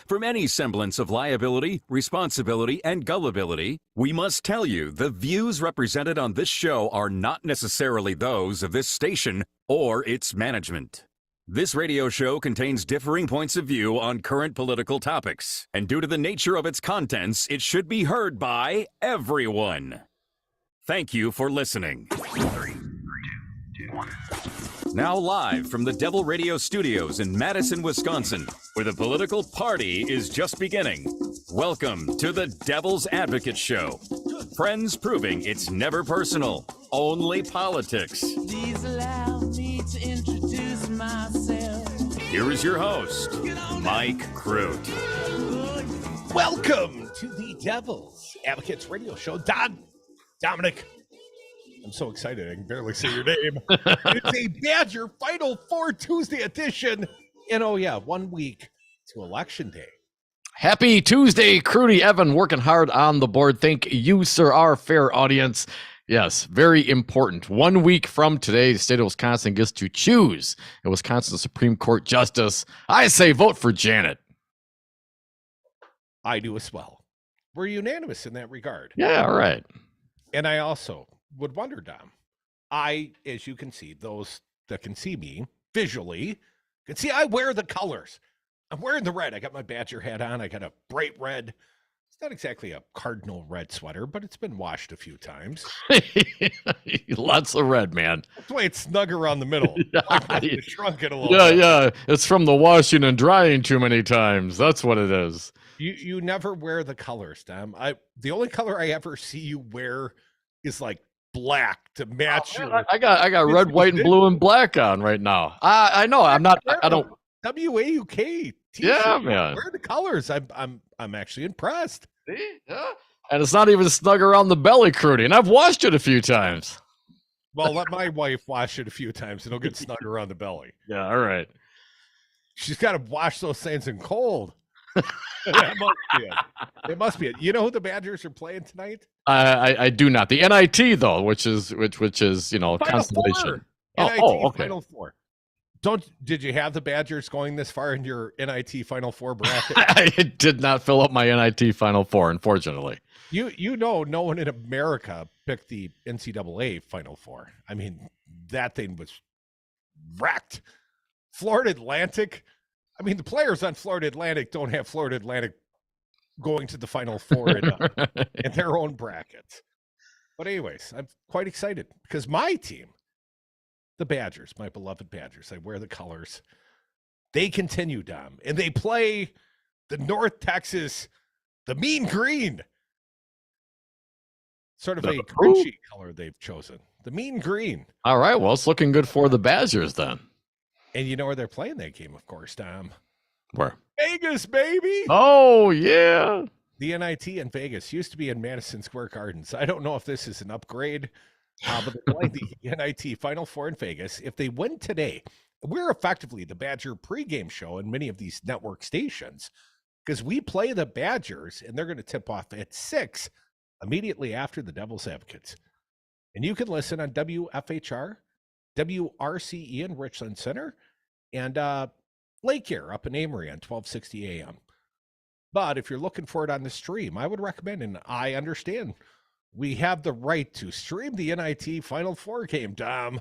from any semblance of liability, responsibility, and gullibility, we must tell you the views represented on this show are not necessarily those of this station or its management. This radio show contains differing points of view on current political topics, and due to the nature of its contents, it should be heard by everyone. Thank you for listening. 3, 2, 1. Now live from the Devil Radio Studios in Madison, Wisconsin, where the political party is just beginning. Welcome to the Devil's Advocate Show. Friends proving it's never personal, only politics. Please allow me to introduce myself. Here is your host, Mike Crute. Welcome to the Devil's Advocates Radio Show. Dominic. I'm so excited I can barely say your name. It's a Badger Final Four Tuesday edition. And oh yeah, 1 week to Election Day. Happy Tuesday, Crudy Evan, working hard on the board. Thank you, sir, our fair audience. Yes, very important. 1 week from today, the state of Wisconsin gets to choose a Wisconsin Supreme Court justice. I say vote for Janet. I do as well. We're unanimous in that regard. Yeah, all right. And I also would wonder, Dom, as you can see, those that can see me visually can see I wear the colors. I'm wearing the red. I got my Badger hat on. I got a bright red. It's not exactly a cardinal red sweater, but it's been washed a few times. Lots of red, man. That's why it's snug around the middle. I shrunk it a little bit. Yeah. It's from the washing and drying too many times. That's what it is. You never wear the colors, Dom. The only color I ever see you wear is like black to match your. I got red, white, and blue and black on right now. I know. I'm not. I don't. WAUK t-shirt. Yeah, man. Wear the colors. I'm actually impressed. See? Yeah. And it's not even snug around the belly, Crudy. And I've washed it a few times. Well, let my wife wash it a few times and it'll get snug around the belly. Yeah, all right. She's got to wash those things in cold. That must be it. It must be it. You know who the Badgers are playing tonight? I do not. The NIT though, which is constellation. NIT okay. Final Four. Did you have the Badgers going this far in your NIT Final Four bracket? I did not fill up my NIT Final Four, unfortunately. You know, no one in America picked the NCAA Final Four. I mean, that thing was wrecked. Florida Atlantic. I mean, the players on Florida Atlantic don't have Florida Atlantic going to the Final Four in their own brackets. But anyways, I'm quite excited because my team, the Badgers, my beloved Badgers, I wear the colors. They continue, Dom, and they play the North Texas, the Mean Green. Sort of a crunchy color they've chosen. The Mean Green. All right, well, it's looking good for the Badgers then. And you know where they're playing that game, of course, Dom. Where? Vegas, baby. Oh, yeah. The NIT in Vegas used to be in Madison Square Gardens. I don't know if this is an upgrade, but they're playing the NIT Final Four in Vegas. If they win today, we're effectively the Badger pregame show in many of these network stations because we play the Badgers, and they're going to tip off at 6 immediately after the Devil's Advocates. And you can listen on WFHR, WRCE in Richland Center, and Lake Air up in Amory on 1260 AM. But if you're looking for it on the stream, I would recommend, and I understand, we have the right to stream the NIT Final Four game, Dom.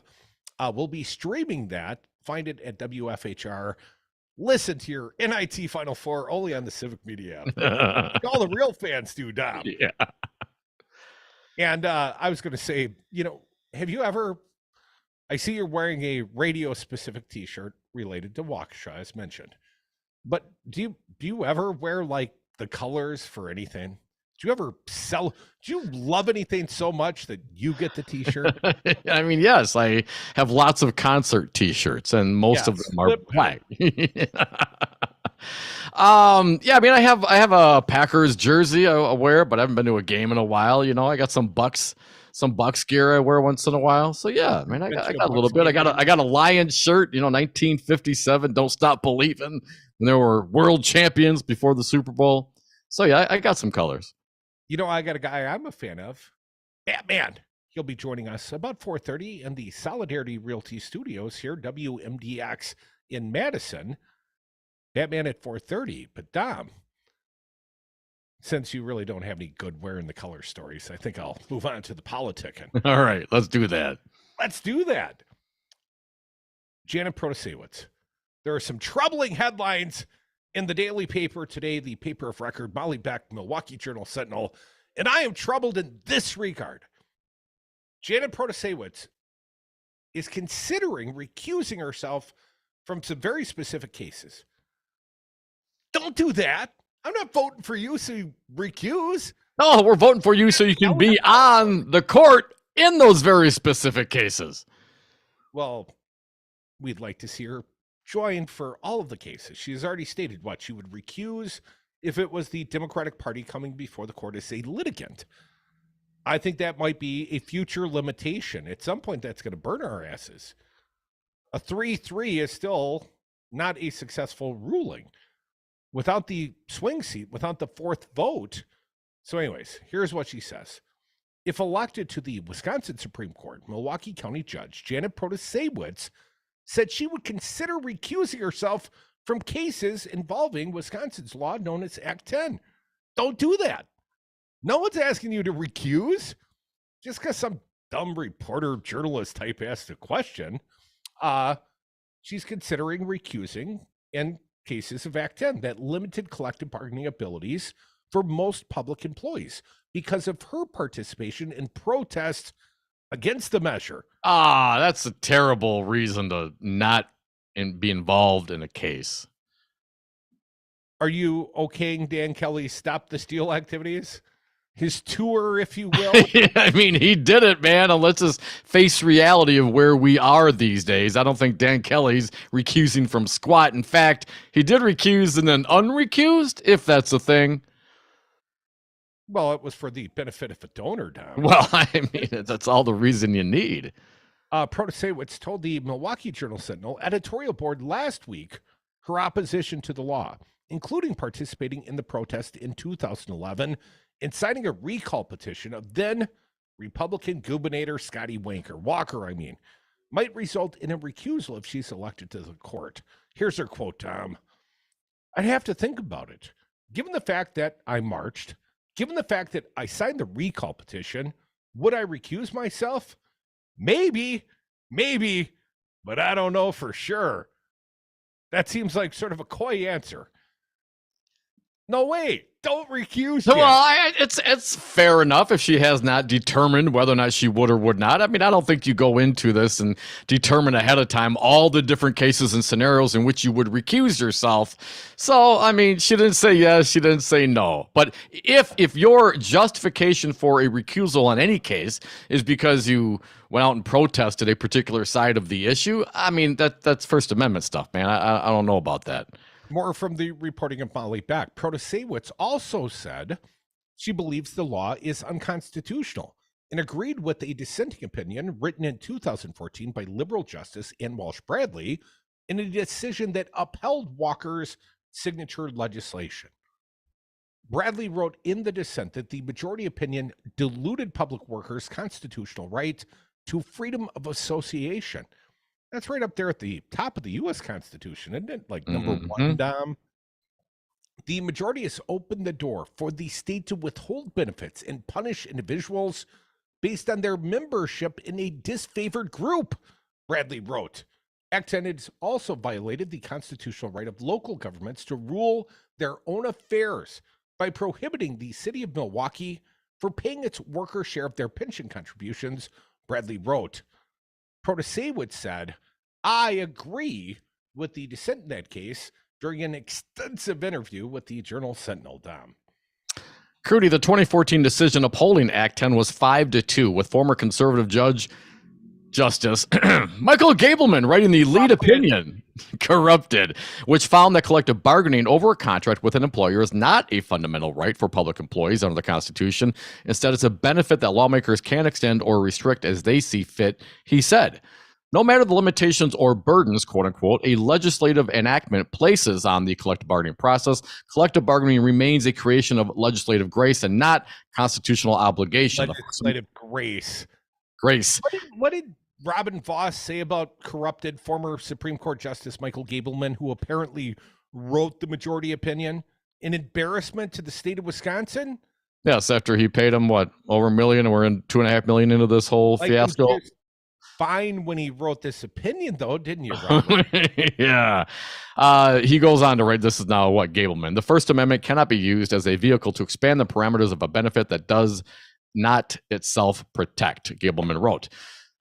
We'll be streaming that. Find it at WFHR. Listen to your NIT Final Four only on the Civic Media app. All the real fans do, Dom. Yeah. And I was going to say, have you ever... I see you're wearing a radio-specific T-shirt related to Waukesha, as mentioned. But do you ever wear like the colors for anything? Do you ever do you love anything so much that you get the T-shirt? I mean, yes, I have lots of concert T-shirts, and most of them are black. I mean, I have a Packers jersey I wear, but I haven't been to a game in a while. I got some Bucks gear I wear once in a while. So yeah, I mean, I got a little bit. I got a Lions shirt, 1957. Don't stop believing. And there were world champions before the Super Bowl. So yeah, I got some colors. I got a guy I'm a fan of, Batman. He'll be joining us about 4:30 in the Solidarity Realty Studios here, WMDX in Madison. Batman at 4:30. But Dom, since you really don't have any good Where in the Color stories, I think I'll move on to the politicking. All right, let's do that. Let's do that. Janet Protasewicz. There are some troubling headlines in the daily paper today, the paper of record, Molly Beck, Milwaukee Journal Sentinel, and I am troubled in this regard. Janet Protasewicz is considering recusing herself from some very specific cases. Don't do that. I'm not voting for you, so you recuse. No, we're voting for you so you can be on the court in those very specific cases. Well, we'd like to see her join for all of the cases. She has already stated what she would recuse if it was the Democratic Party coming before the court as a litigant. I think that might be a future limitation. At some point, that's going to burn our asses. A 3-3 is still not a successful ruling. Without the swing seat, without the fourth vote. So anyways, here's what she says. If elected to the Wisconsin Supreme Court, Milwaukee County Judge Janet Protasewicz said she would consider recusing herself from cases involving Wisconsin's law known as Act 10. Don't do that. No one's asking you to recuse. Just because some dumb reporter, journalist type asked a question, she's considering recusing in cases of Act 10 that limited collective bargaining abilities for most public employees because of her participation in protests against the measure. That's a terrible reason to not be involved in a case. Are you okaying Dan Kelly's Stop the Steal activities? His tour, if you will? I mean, he did it, man. And let's just face reality of where we are these days. I don't think Dan Kelly's recusing from squat. In fact, he did recuse and then unrecused, if that's a thing. Well, it was for the benefit of a donor, Dom. Well, I mean, that's all the reason you need. Protasewicz told the Milwaukee Journal Sentinel editorial board last week her opposition to the law, including participating in the protest in 2011 and signing a recall petition of then Republican Gubernator Scotty Walker, might result in a recusal if she's elected to the court. Here's her quote, Tom. I'd have to think about it. Given the fact that I marched, given the fact that I signed the recall petition, would I recuse myself? Maybe, but I don't know for sure. That seems like sort of a coy answer. No, wait, don't recuse yet. Well, it's fair enough if she has not determined whether or not she would or would not. I mean, I don't think you go into this and determine ahead of time all the different cases and scenarios in which you would recuse yourself. So, I mean, she didn't say yes, she didn't say no. But if your justification for a recusal on any case is because you went out and protested a particular side of the issue, I mean, that's First Amendment stuff, man. I don't know about that. More from the reporting of Molly Beck. Protasewicz also said she believes the law is unconstitutional and agreed with a dissenting opinion written in 2014 by liberal Justice Ann Walsh Bradley in a decision that upheld Walker's signature legislation. Bradley wrote in the dissent that the majority opinion diluted public workers' constitutional right to freedom of association. That's right up there at the top of the U.S. Constitution, isn't it? Like number one, Dom. The majority has opened the door for the state to withhold benefits and punish individuals based on their membership in a disfavored group, Bradley wrote. Act 10 has also violated the constitutional right of local governments to rule their own affairs by prohibiting the city of Milwaukee for paying its worker share of their pension contributions, Bradley wrote. Protasewicz said, I agree with the dissent in that case during an extensive interview with the Journal Sentinel, Dom. Crudy, the 2014 decision upholding Act 10 was 5-2, with former conservative Justice Michael Gableman writing the lead opinion, corrupted, which found that collective bargaining over a contract with an employer is not a fundamental right for public employees under the Constitution. Instead, it's a benefit that lawmakers can extend or restrict as they see fit, he said. No matter the limitations or burdens, quote unquote, a legislative enactment places on the collective bargaining process, collective bargaining remains a creation of legislative grace and not constitutional obligation. Legislative grace. Grace. What did Robin Voss say about corrupted former Supreme Court Justice Michael Gableman, who apparently wrote the majority opinion, an embarrassment to the state of Wisconsin. Yes, after he paid him over $1 million, and we're in $2.5 million into this whole fiasco. Fine when he wrote this opinion, though, didn't you, Robert? Yeah. He goes on to write, this is now what, Gableman. The First Amendment cannot be used as a vehicle to expand the parameters of a benefit that does not itself protect, Gableman wrote.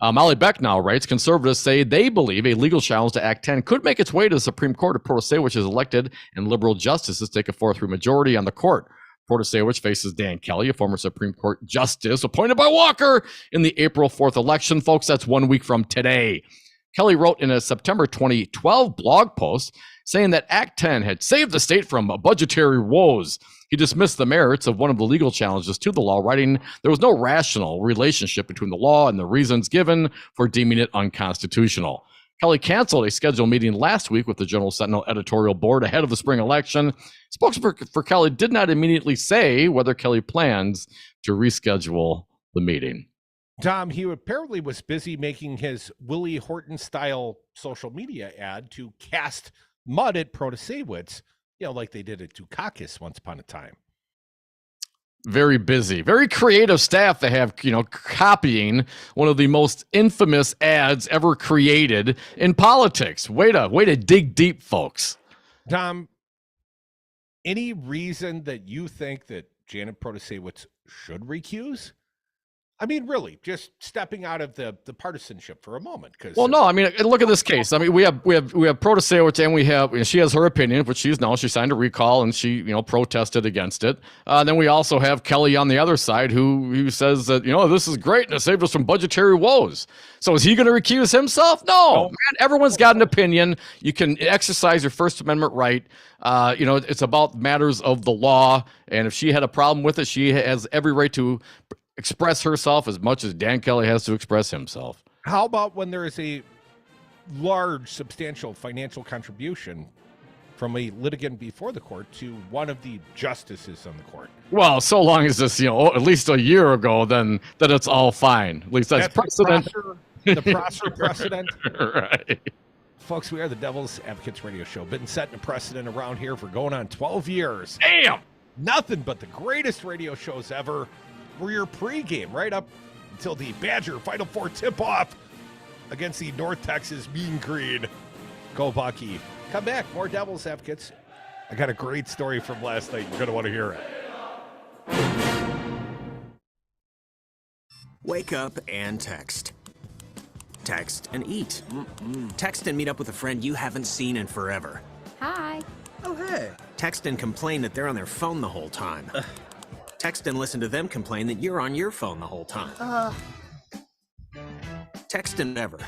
Molly Beck now writes, conservatives say they believe a legal challenge to Act 10 could make its way to the Supreme Court if Protasiewicz is elected and liberal justices take a 4-3 majority on the court. Protasiewicz faces Dan Kelly, a former Supreme Court justice appointed by Walker in the April 4th election. Folks, that's 1 week from today. Kelly wrote in a September 2012 blog post saying that Act 10 had saved the state from budgetary woes. He dismissed the merits of one of the legal challenges to the law, writing there was no rational relationship between the law and the reasons given for deeming it unconstitutional. Kelly canceled a scheduled meeting last week with the Journal Sentinel editorial board ahead of the spring election. Spokesperson for Kelly did not immediately say whether Kelly plans to reschedule the meeting. Tom, he apparently was busy making his Willie Horton-style social media ad to cast mud at Protasiewicz, like they did at Dukakis once upon a time. Very busy, very creative staff they have, copying one of the most infamous ads ever created in politics. Way to dig deep, folks. Tom, any reason that you think that Janet Protasiewicz should recuse? I mean, really, just stepping out of the partisanship for a moment. Well, no, I mean, look at this case. I mean, we have Protasiewicz, and she has her opinion, which she signed a recall and she, protested against it. Then we also have Kelly on the other side who says that, this is great and it saved us from budgetary woes. So is he going to recuse himself? No, man, everyone's got an opinion. You can exercise your First Amendment right. It's about matters of the law. And if she had a problem with it, she has every right to express herself as much as Dan Kelly has to express himself. How about when there is a large, substantial financial contribution from a litigant before the court to one of the justices on the court? Well, so long as this, at least a year ago, then it's all fine. At least that's precedent. The Prosser precedent. Right. Folks, we are the Devil's Advocates Radio Show. Been setting a precedent around here for going on 12 years. Damn! Nothing but the greatest radio shows ever. We're your pregame right up until the Badger Final Four tip-off against the North Texas Mean Green. Go Bucky. Come back, more Devil's Advocates. I got a great story from last night. You're going to want to hear it. Wake up and text. Text and eat. Text and meet up with a friend you haven't seen in forever. Hi. Oh, hey. Text and complain that they're on their phone the whole time. Text and listen to them complain that you're on your phone the whole time. Text and never.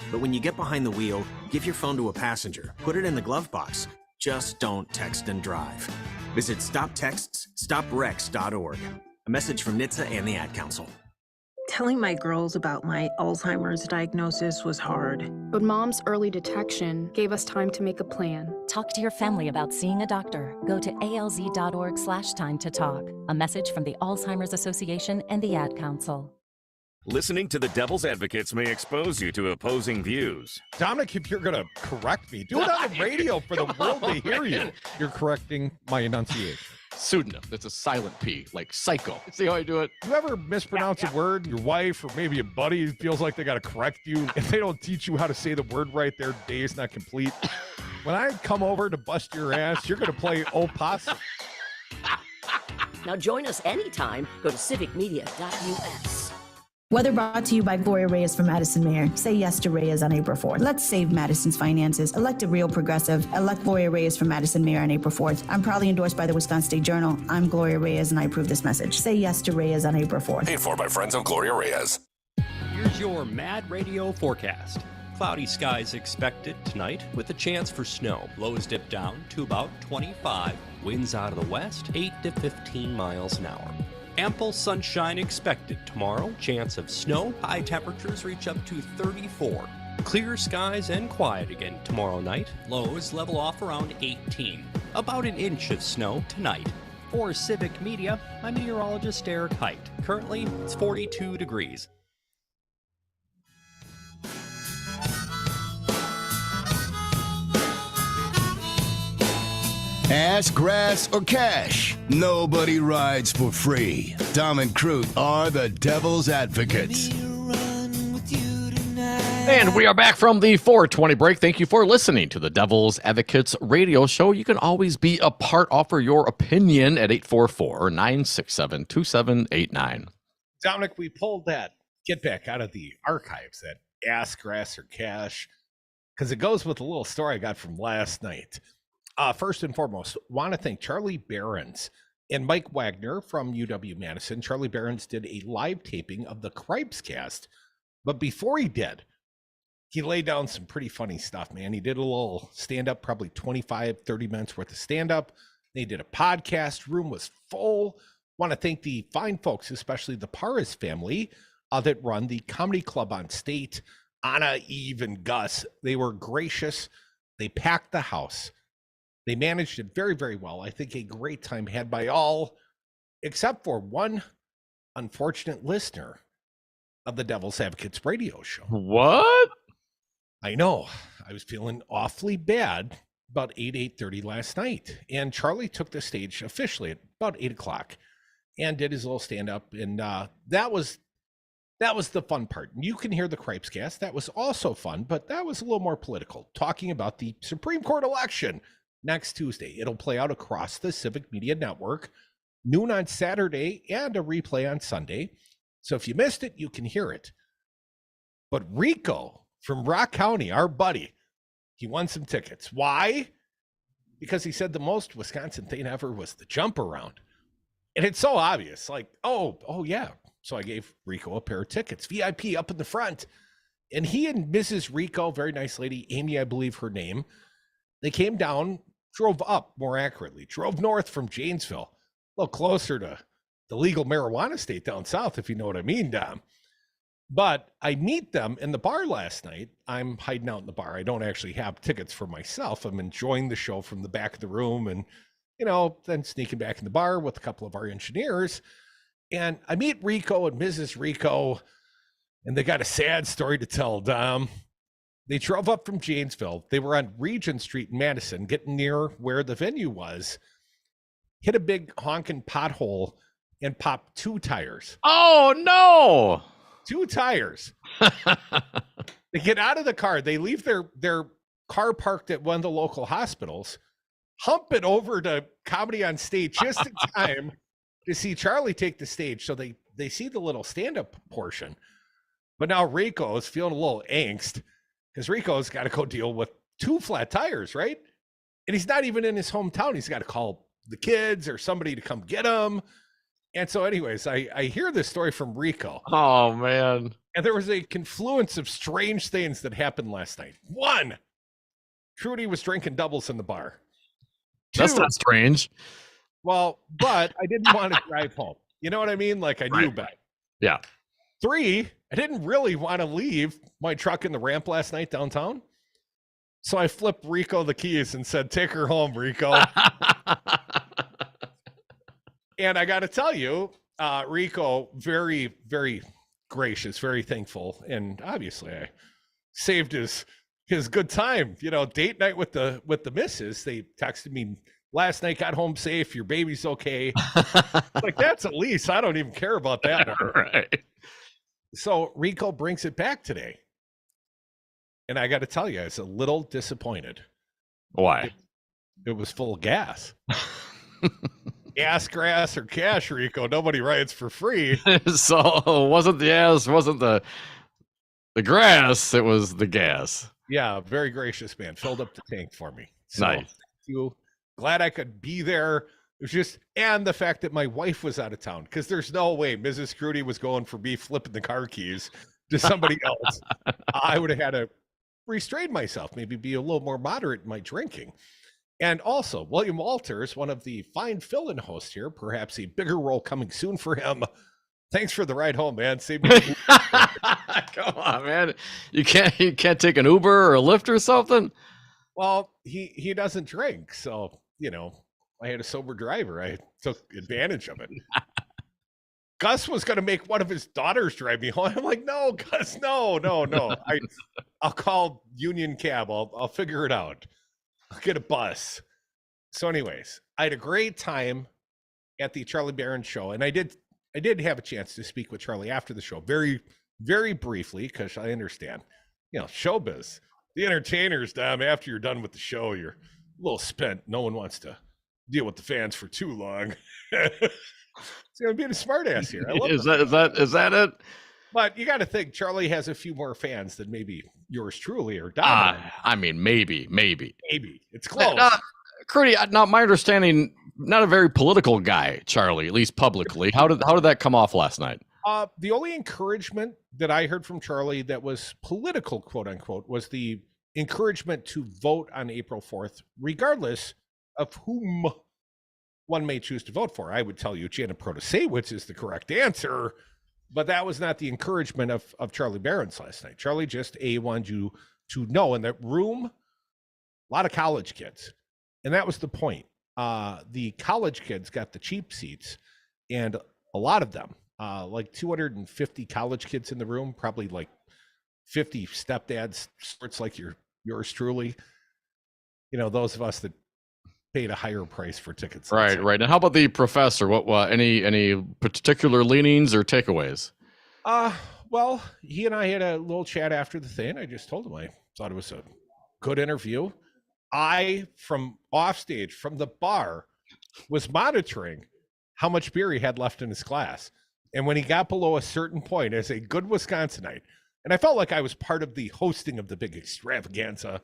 But when you get behind the wheel, give your phone to a passenger. Put it in the glove box. Just don't text and drive. Visit StopTextsStopWrecks.org. A message from NHTSA and the Ad Council. Telling my girls about my Alzheimer's diagnosis was hard. But Mom's early detection gave us time to make a plan. Talk to your family about seeing a doctor. Go to alz.org/time to talk. A message from the Alzheimer's Association and the Ad Council. Listening to the Devil's Advocates may expose you to opposing views. Dominic, if you're going to correct me, do it on the radio for the world to hear you. You're correcting my enunciation. Pseudonym. That's a silent P, like psycho. See how I do it? You ever mispronounce a word? Your wife or maybe a buddy feels like they got to correct you. If they don't teach you how to say the word right, their day is not complete. When I come over to bust your ass, you're going to play opossum. Now join us anytime. Go to civicmedia.us. Weather brought to you by Gloria Reyes from Madison Mayor. Say yes to Reyes on April 4th. Let's save Madison's finances. Elect a real progressive. Elect Gloria Reyes from Madison Mayor on April 4th. I'm proudly endorsed by the Wisconsin State Journal. I'm Gloria Reyes and I approve this message. Say yes to Reyes on April 4th. Paid for by friends of Gloria Reyes. Here's your Mad Radio forecast. Cloudy skies expected tonight with a chance for snow. Lows dip down to about 25. Winds out of the west, 8 to 15 miles an hour. Ample sunshine expected tomorrow. Chance of snow. High temperatures reach up to 34. Clear skies and quiet again tomorrow night. Lows level off around 18. About an inch of snow tonight. For Civic Media, I'm meteorologist Eric Height. Currently, it's 42 degrees. Ass, grass, or cash, nobody rides for free. Dom and Crute are the devil's advocates. And we are back from the 420 break. Thank you for listening to the Devil's Advocates radio show. You can always be a part, offer your opinion at 844-967-2789. Dominic, we pulled that get back out of the archives, that ass, grass, or cash, because it goes with a little story I got from last night. First and foremost, want to thank Charlie Behrens and Mike Wagner from UW-Madison. Charlie Behrens did a live taping of the Cripes cast, but before he did, he laid down some pretty funny stuff, man. He did a little stand-up, probably 25, 30 minutes worth of stand-up. They did a podcast. Room was full. Want to thank the fine folks, especially the Paris family, that run the comedy club on State. Anna, Eve, and Gus. They were gracious. They packed the house. They managed it very, very well. I think a great time had by all, except for one unfortunate listener of the Devil's Advocates radio show. What? I know. I was feeling awfully bad about 8:30 last night. And Charlie took the stage officially at about 8 o'clock and did his little stand-up. And that was the fun part. You can hear the Cripes cast. That was also fun, but that was a little more political, talking about the Supreme Court election next Tuesday. It'll play out across the Civic Media Network, noon on Saturday, and a replay on Sunday. So if you missed it, you can hear it. But Rico from Rock County, our buddy, he won some tickets. Why? Because he said the most Wisconsin thing ever was the jump around. And it's so obvious, like, oh yeah. So I gave Rico a pair of tickets, VIP up in the front. And he and Mrs. Rico, very nice lady, Amy, I believe her name, they came down, drove up, more accurately, drove north from Janesville, a little closer to the legal marijuana state down south, if you know what I mean, Dom. But I meet them in the bar last night. I'm hiding out in the bar. I don't actually have tickets for myself. I'm enjoying the show from the back of the room and, then sneaking back in the bar with a couple of our engineers. And I meet Rico and Mrs. Rico, and they got a sad story to tell, Dom. They drove up from Janesville. They were on Regent Street in Madison, getting near where the venue was, hit a big honking pothole and popped 2 tires. Oh, no! 2 tires. They get out of the car. They leave their car parked at one of the local hospitals, hump it over to Comedy on Stage just in time to see Charlie take the stage. So they see the little stand-up portion. But now Rico is feeling a little angst because Rico's got to go deal with 2 flat tires, right? And he's not even in his hometown. He's got to call the kids or somebody to come get him. And so anyways, I hear this story from Rico. Oh, man. And there was a confluence of strange things that happened last night. 1, Trudy was drinking doubles in the bar. 2, that's not strange. Well, but I didn't want to drive home. You know what I mean? Like I knew better. Yeah. 3, I didn't really want to leave my truck in the ramp last night downtown. So I flipped Rico the keys and said, take her home, Rico. And I got to tell you, Rico, very, very gracious, very thankful. And obviously I saved his good time, date night with the missus. They texted me last night, got home safe. Your baby's okay. Like that's at least, I don't even care about that. Right. So Rico brings it back today. And I got to tell you, I was a little disappointed. Why? It was full of gas. Gas, grass, or cash, Rico. Nobody rides for free. So it wasn't the ass, wasn't the grass, it was the gas. Yeah, very gracious man. Filled up the tank for me. So, nice. Thank you. Glad I could be there. It was just, and the fact that my wife was out of town, because there's no way Mrs. Scruty was going for me flipping the car keys to somebody else. I would have had to restrain myself, maybe be a little more moderate in my drinking. And also, William Walters, one of the fine fill-in hosts here, perhaps a bigger role coming soon for him. Thanks for the ride home, man. Save me. Come on, man. You can't take an Uber or a Lyft or something? Well, he doesn't drink, so I had a sober driver. I took advantage of it. Gus was going to make one of his daughters drive me home. I'm like, no, Gus, no. I'll call Union Cab. I'll figure it out. I'll get a bus. So anyways, I had a great time at the Charlie Barron show, and I did have a chance to speak with Charlie after the show, very, very briefly, because I understand, showbiz, the entertainers, Dom, after you're done with the show, you're a little spent. No one wants to deal with the fans for too long. See, I'm being a smartass here. I love is that it? But you got to think Charlie has a few more fans than maybe yours truly or Dom. I mean, maybe. It's close. Crudy, now my understanding, not a very political guy, Charlie, at least publicly. How did that come off last night? The only encouragement that I heard from Charlie that was political, quote unquote, was the encouragement to vote on April 4th, regardless of whom one may choose to vote for. I would tell you Janet Protasewicz is the correct answer, but that was not the encouragement of Charlie Barron's last night. Charlie just wanted you to know in that room, a lot of college kids. And that was the point. The college kids got the cheap seats, and a lot of them, like 250 college kids in the room, probably like 50 stepdads, sorts like yours truly. Those of us that paid a higher price for tickets. Right. And how about the professor? What any particular leanings or takeaways? Well, he and I had a little chat after the thing. I just told him I thought it was a good interview. I, from offstage, from the bar, was monitoring how much beer he had left in his glass. And when he got below a certain point, as a good Wisconsinite, and I felt like I was part of the hosting of the big extravaganza,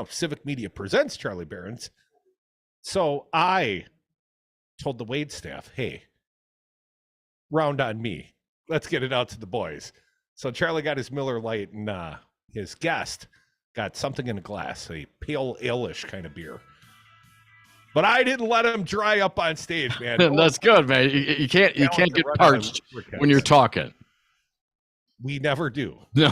Civic Media presents Charlie Barron's. So I told the Wade staff, hey, round on me. Let's get it out to the boys. So Charlie got his Miller Lite, and his guest got something in a glass, a pale ale-ish kind of beer. But I didn't let him dry up on stage, man. That's good, man. You can't get parched when you're talking. We never do. No.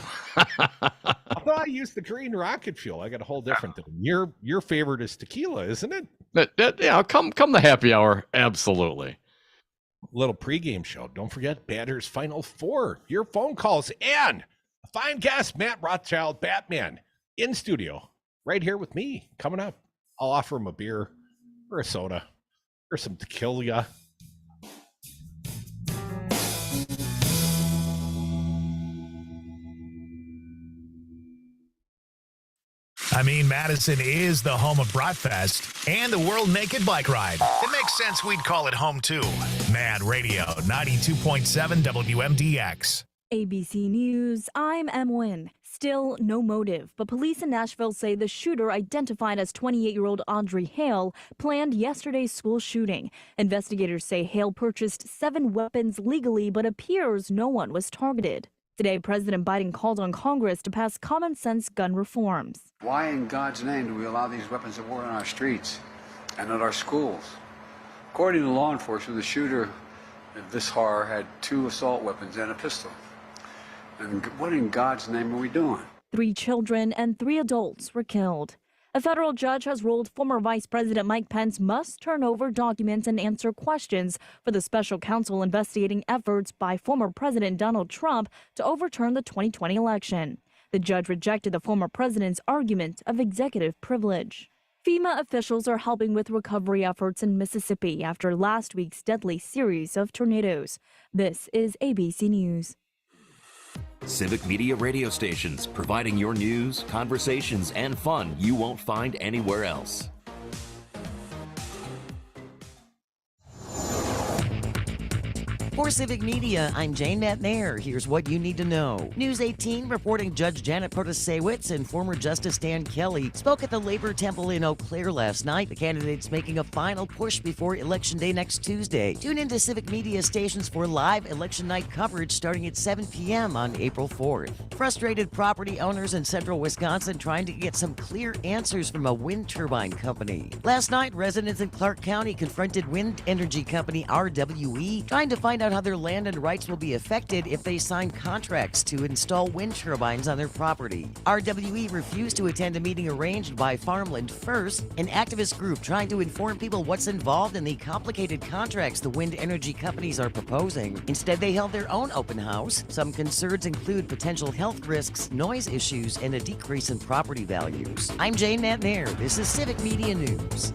Although I use the green rocket fuel, I got a whole different thing. Your favorite is tequila, isn't it? Come the happy hour, absolutely. Little pregame show. Don't forget Batter's Final Four. Your phone calls and a fine guest, Matt Rothschild, Batman, in studio, right here with me. Coming up, I'll offer him a beer or a soda or some tequila. I mean, Madison is the home of Bratfest and the World Naked Bike Ride. It makes sense we'd call it home, too. Mad Radio, 92.7 WMDX. ABC News, I'm Em Nguyen. Still no motive, but police in Nashville say the shooter, identified as 28-year-old Audrey Hale, planned yesterday's school shooting. Investigators say Hale purchased 7 weapons legally, but appears no one was targeted. Today, President Biden called on Congress to pass common-sense gun reforms. Why in God's name do we allow these weapons of war on our streets and at our schools? According to law enforcement, the shooter of this horror had 2 assault weapons and a pistol. And what in God's name are we doing? 3 children and 3 adults were killed. A federal judge has ruled former Vice President Mike Pence must turn over documents and answer questions for the special counsel investigating efforts by former President Donald Trump to overturn the 2020 election. The judge rejected the former president's argument of executive privilege. FEMA officials are helping with recovery efforts in Mississippi after last week's deadly series of tornadoes. This is ABC News. Civic Media radio stations, providing your news, conversations, and fun you won't find anywhere else. For Civic Media, I'm Jane McNair. Here's what you need to know. News 18 reporting Judge Janet Protasewicz and former Justice Dan Kelly spoke at the Labor Temple in Eau Claire last night. The candidates making a final push before Election Day next Tuesday. Tune into Civic Media stations for live election night coverage starting at 7 p.m. on April 4th. Frustrated property owners in central Wisconsin trying to get some clear answers from a wind turbine company. Last night, residents in Clark County confronted wind energy company RWE, trying to find out how their land and rights will be affected if they sign contracts to install wind turbines on their property. RWE refused to attend a meeting arranged by Farmland First, an activist group trying to inform people what's involved in the complicated contracts the wind energy companies are proposing. Instead, they held their own open house. Some concerns include potential health risks, noise issues, and a decrease in property values. I'm Jane McNair. This is Civic Media News.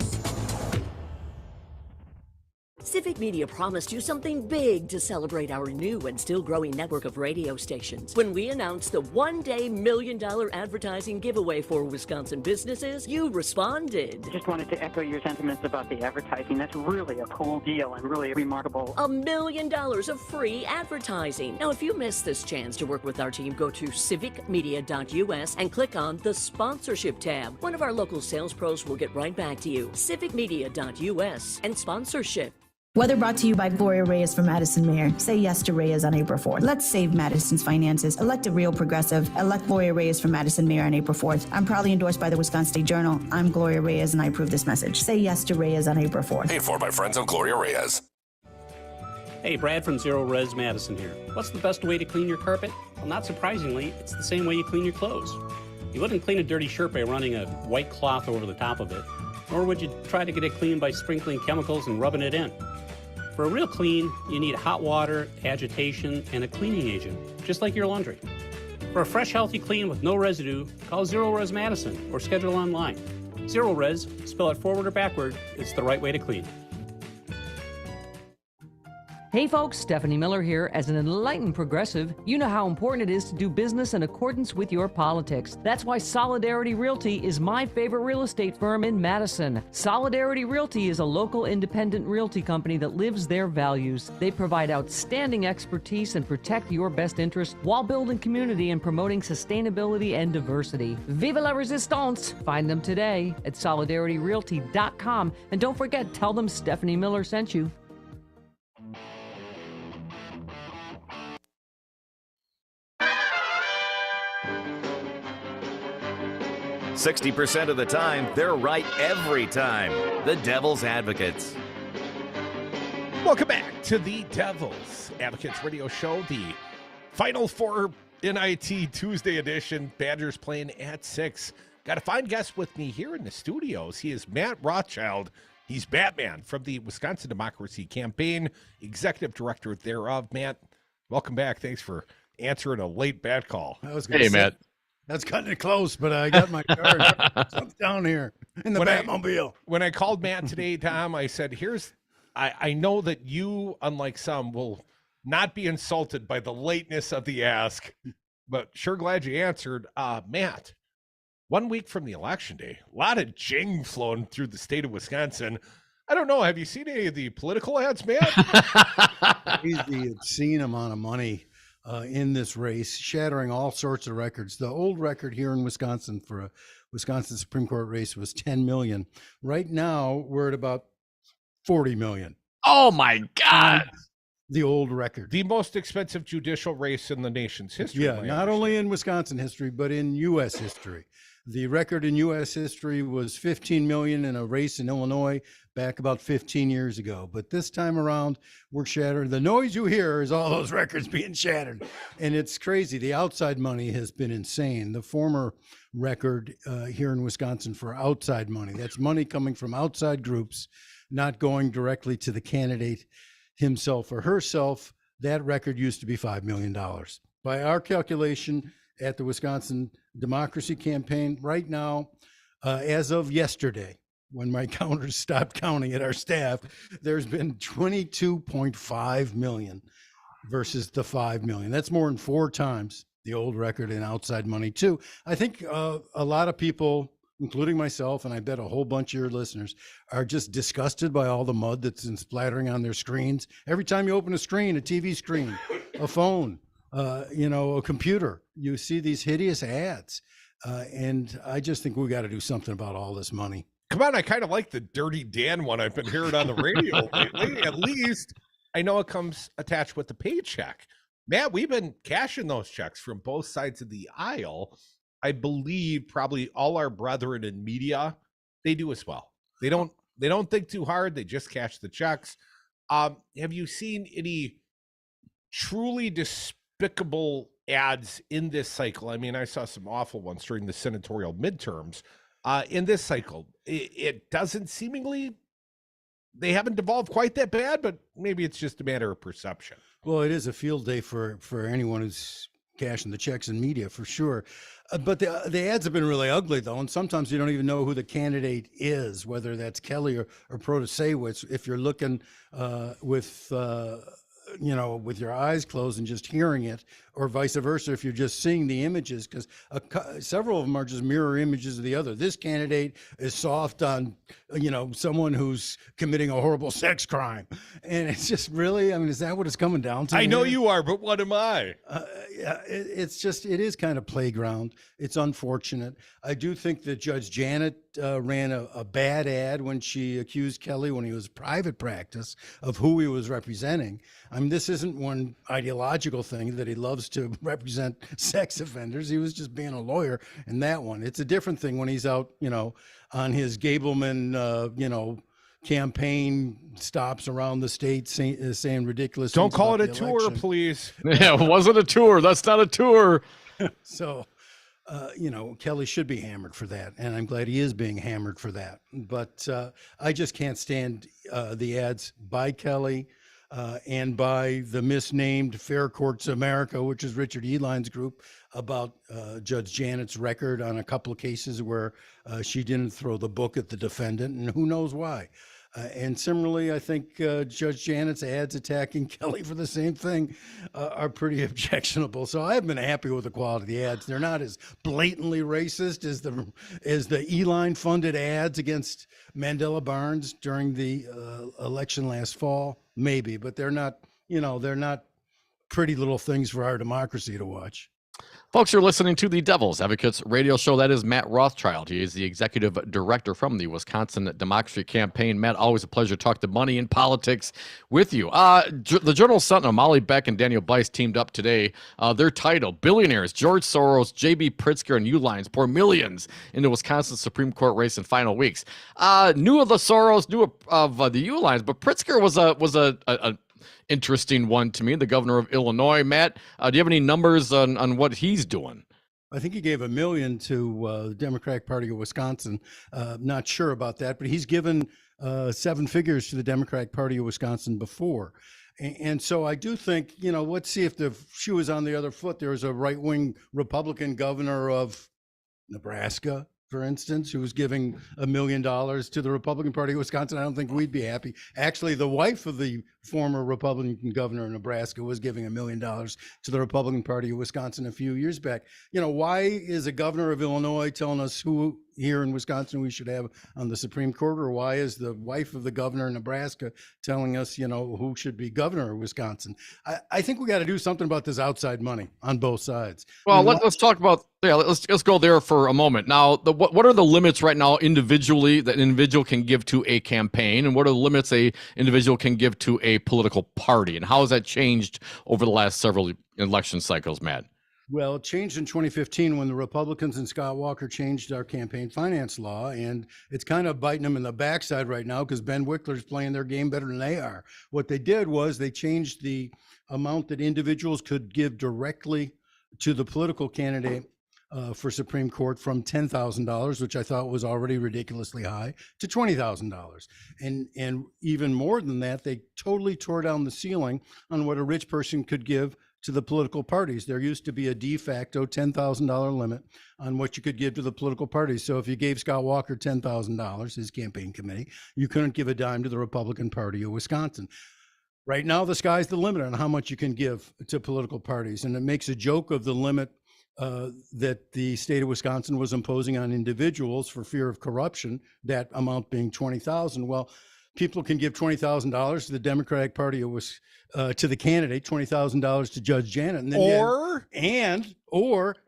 Civic Media promised you something big to celebrate our new and still growing network of radio stations. When we announced the one-day $1 million advertising giveaway for Wisconsin businesses, you responded. Just wanted to echo your sentiments about the advertising. That's really a cool deal and really remarkable. $1 million of free advertising. Now, if you missed this chance to work with our team, go to civicmedia.us and click on the sponsorship tab. One of our local sales pros will get right back to you. civicmedia.us and sponsorship. Weather brought to you by Gloria Reyes for Madison Mayor. Say yes to Reyes on April 4th. Let's save Madison's finances. Elect a real progressive. Elect Gloria Reyes for Madison Mayor on April 4th. I'm proudly endorsed by the Wisconsin State Journal. I'm Gloria Reyes, and I approve this message. Say yes to Reyes on April 4th. Paid for by friends of Gloria Reyes. Hey, Brad from Zero Res Madison here. What's the best way to clean your carpet? Well, not surprisingly, it's the same way you clean your clothes. You wouldn't clean a dirty shirt by running a white cloth over the top of it, nor would you try to get it clean by sprinkling chemicals and rubbing it in. For a real clean, you need hot water, agitation, and a cleaning agent, just like your laundry. For a fresh, healthy clean with no residue, call Zero Res Madison or schedule online. Zero Res, spell it forward or backward, it's the right way to clean. Hey folks, Stephanie Miller here. As an enlightened progressive, you know how important it is to do business in accordance with your politics. That's why Solidarity Realty is my favorite real estate firm in Madison. Solidarity Realty is a local independent realty company that lives their values. They provide outstanding expertise and protect your best interests while building community and promoting sustainability and diversity. Vive la resistance! Find them today at solidarityrealty.com. And don't forget, tell them Stephanie Miller sent you. 60% of the time, they're right every time. The Devil's Advocates. Welcome back to the Devil's Advocates radio show, the Final Four NIT Tuesday edition. Badgers playing at 6. Got a fine guest with me here in the studios. He is Matt Rothschild. He's Batman from the Wisconsin Democracy Campaign, executive director thereof. Matt, welcome back. Thanks for answering a late bat call. Hey, Matt. That's cutting it close, but I got my card down here in the Batmobile. When I called Matt today, Tom, I said, I know that you, unlike some, will not be insulted by the lateness of the ask, but sure glad you answered. Matt, 1 week from the election day, a lot of jing flowing through the state of Wisconsin. I don't know. Have you seen any of the political ads, Matt? Crazy, obscene amount of money in this race, shattering all sorts of records. The old record here in Wisconsin for a Wisconsin Supreme Court race was 10 million. Right now, we're at about 40 million. Oh my God. The old record. The most expensive judicial race in the nation's history. Yeah, not only in Wisconsin history, but in U.S. history. The record in U.S. history was 15 million in a race in Illinois back about 15 years ago. But this time around, we're shattered. The noise you hear is all those records being shattered. And it's crazy. The outside money has been insane. The former record here in Wisconsin for outside money, that's money coming from outside groups, not going directly to the candidate himself or herself. That record used to be $5 million. By our calculation at the Wisconsin Democracy Campaign, right now, as of yesterday, when my counters stopped counting at our staff, there's been 22.5 million versus the 5 million. That's more than 4 times the old record in outside money too. I think a lot of people, including myself, and I bet a whole bunch of your listeners, are just disgusted by all the mud that's been splattering on their screens. Every time you open a screen, a TV screen, a phone, a computer, you see these hideous ads. And I just think we got to do something about all this money. Come on, I kind of like the Dirty Dan one I've been hearing on the radio lately. At least I know it comes attached with the paycheck. Matt, we've been cashing those checks from both sides of the aisle. I believe probably all our brethren in media, they do as well. They don't think too hard. They just cash the checks. Have you seen any truly despicable ads in this cycle? I mean, I saw some awful ones during the senatorial midterms. In this cycle, it doesn't seemingly, they haven't devolved quite that bad, but maybe it's just a matter of perception. Well, it is a field day for anyone who's cashing the checks in media for sure. But the ads have been really ugly, though, and sometimes you don't even know who the candidate is, whether that's Kelly or Protasewicz. If you're looking with your eyes closed and just hearing it, or vice versa, if you're just seeing the images, because several of them are just mirror images of the other. This candidate is soft on, someone who's committing a horrible sex crime. And it's just really, is that what it's coming down to? I know you are, but what am I? It is kind of playground. It's unfortunate. I do think that Judge Janet ran a bad ad when she accused Kelly, when he was private practice, of who he was representing. This isn't one ideological thing that he loves to represent sex offenders. He was just being a lawyer in that one. It's a different thing when he's out, on his Gableman, campaign stops around the state saying ridiculous Don't things call it about a the tour, election. please. Yeah, it wasn't a tour. That's not a tour. So, Kelly should be hammered for that, and I'm glad he is being hammered for that. But I just can't stand the ads by Kelly and by the misnamed Fair Courts America, which is Richard Eline's group, about Judge Janet's record on a couple of cases where she didn't throw the book at the defendant, and who knows why. And similarly, I think Judge Janet's ads attacking Kelly for the same thing are pretty objectionable. So I haven't been happy with the quality of the ads. They're not as blatantly racist as the Eline-funded ads against Mandela Barnes during the election last fall, maybe, but they're not pretty little things for our democracy to watch. Folks, you're listening to the Devil's Advocates radio show. That is Matt Rothschild. He is the executive director from the Wisconsin Democracy Campaign. Matt, always a pleasure to talk to money and politics with you. The Journal Sentinel, Molly Beck and Daniel Bice teamed up today. Their title, Billionaires George Soros, J.B. Pritzker, and Uihlein pour millions into Wisconsin Supreme Court race in final weeks. Knew of the Soros, knew of the Uihleins, but Pritzker was a interesting one to me, the governor of Illinois. Matt, do you have any numbers on what he's doing? I think he gave $1 million to the Democratic Party of Wisconsin. Not sure about that, but he's given 7 figures to the Democratic Party of Wisconsin before. And so I do think, let's see if the shoe was on the other foot. There was a right-wing Republican governor of Nebraska, for instance, who was giving $1 million to the Republican Party of Wisconsin. I don't think we'd be happy. Actually, the wife of the former Republican governor of Nebraska was giving $1 million to the Republican Party of Wisconsin a few years back. Why is a governor of Illinois telling us who here in Wisconsin we should have on the Supreme Court, or why is the wife of the governor of Nebraska telling us, who should be governor of Wisconsin? I think we got to do something about this outside money on both sides. Well, let's talk about, let's go there for a moment. Now, what are the limits right now individually that an individual can give to a campaign, and what are the limits a individual can give to a political party, and how has that changed over the last several election cycles, Matt? Well, it changed in 2015 when the Republicans and Scott Walker changed our campaign finance law, and it's kind of biting them in the backside right now because Ben Wickler's playing their game better than they are. What they did was they changed the amount that individuals could give directly to the political candidate for Supreme Court from $10,000, which I thought was already ridiculously high, to $20,000. And even more than that, they totally tore down the ceiling on what a rich person could give to the political parties. There used to be a de facto $10,000 limit on what you could give to the political parties. So if you gave Scott Walker $10,000, his campaign committee, you couldn't give a dime to the Republican Party of Wisconsin. Right now, the sky's the limit on how much you can give to political parties. And it makes a joke of the limit that the state of Wisconsin was imposing on individuals for fear of corruption, that amount being $20,000. Well, people can give $20,000 to the Democratic Party to the candidate, $20,000 to Judge Janet, and then or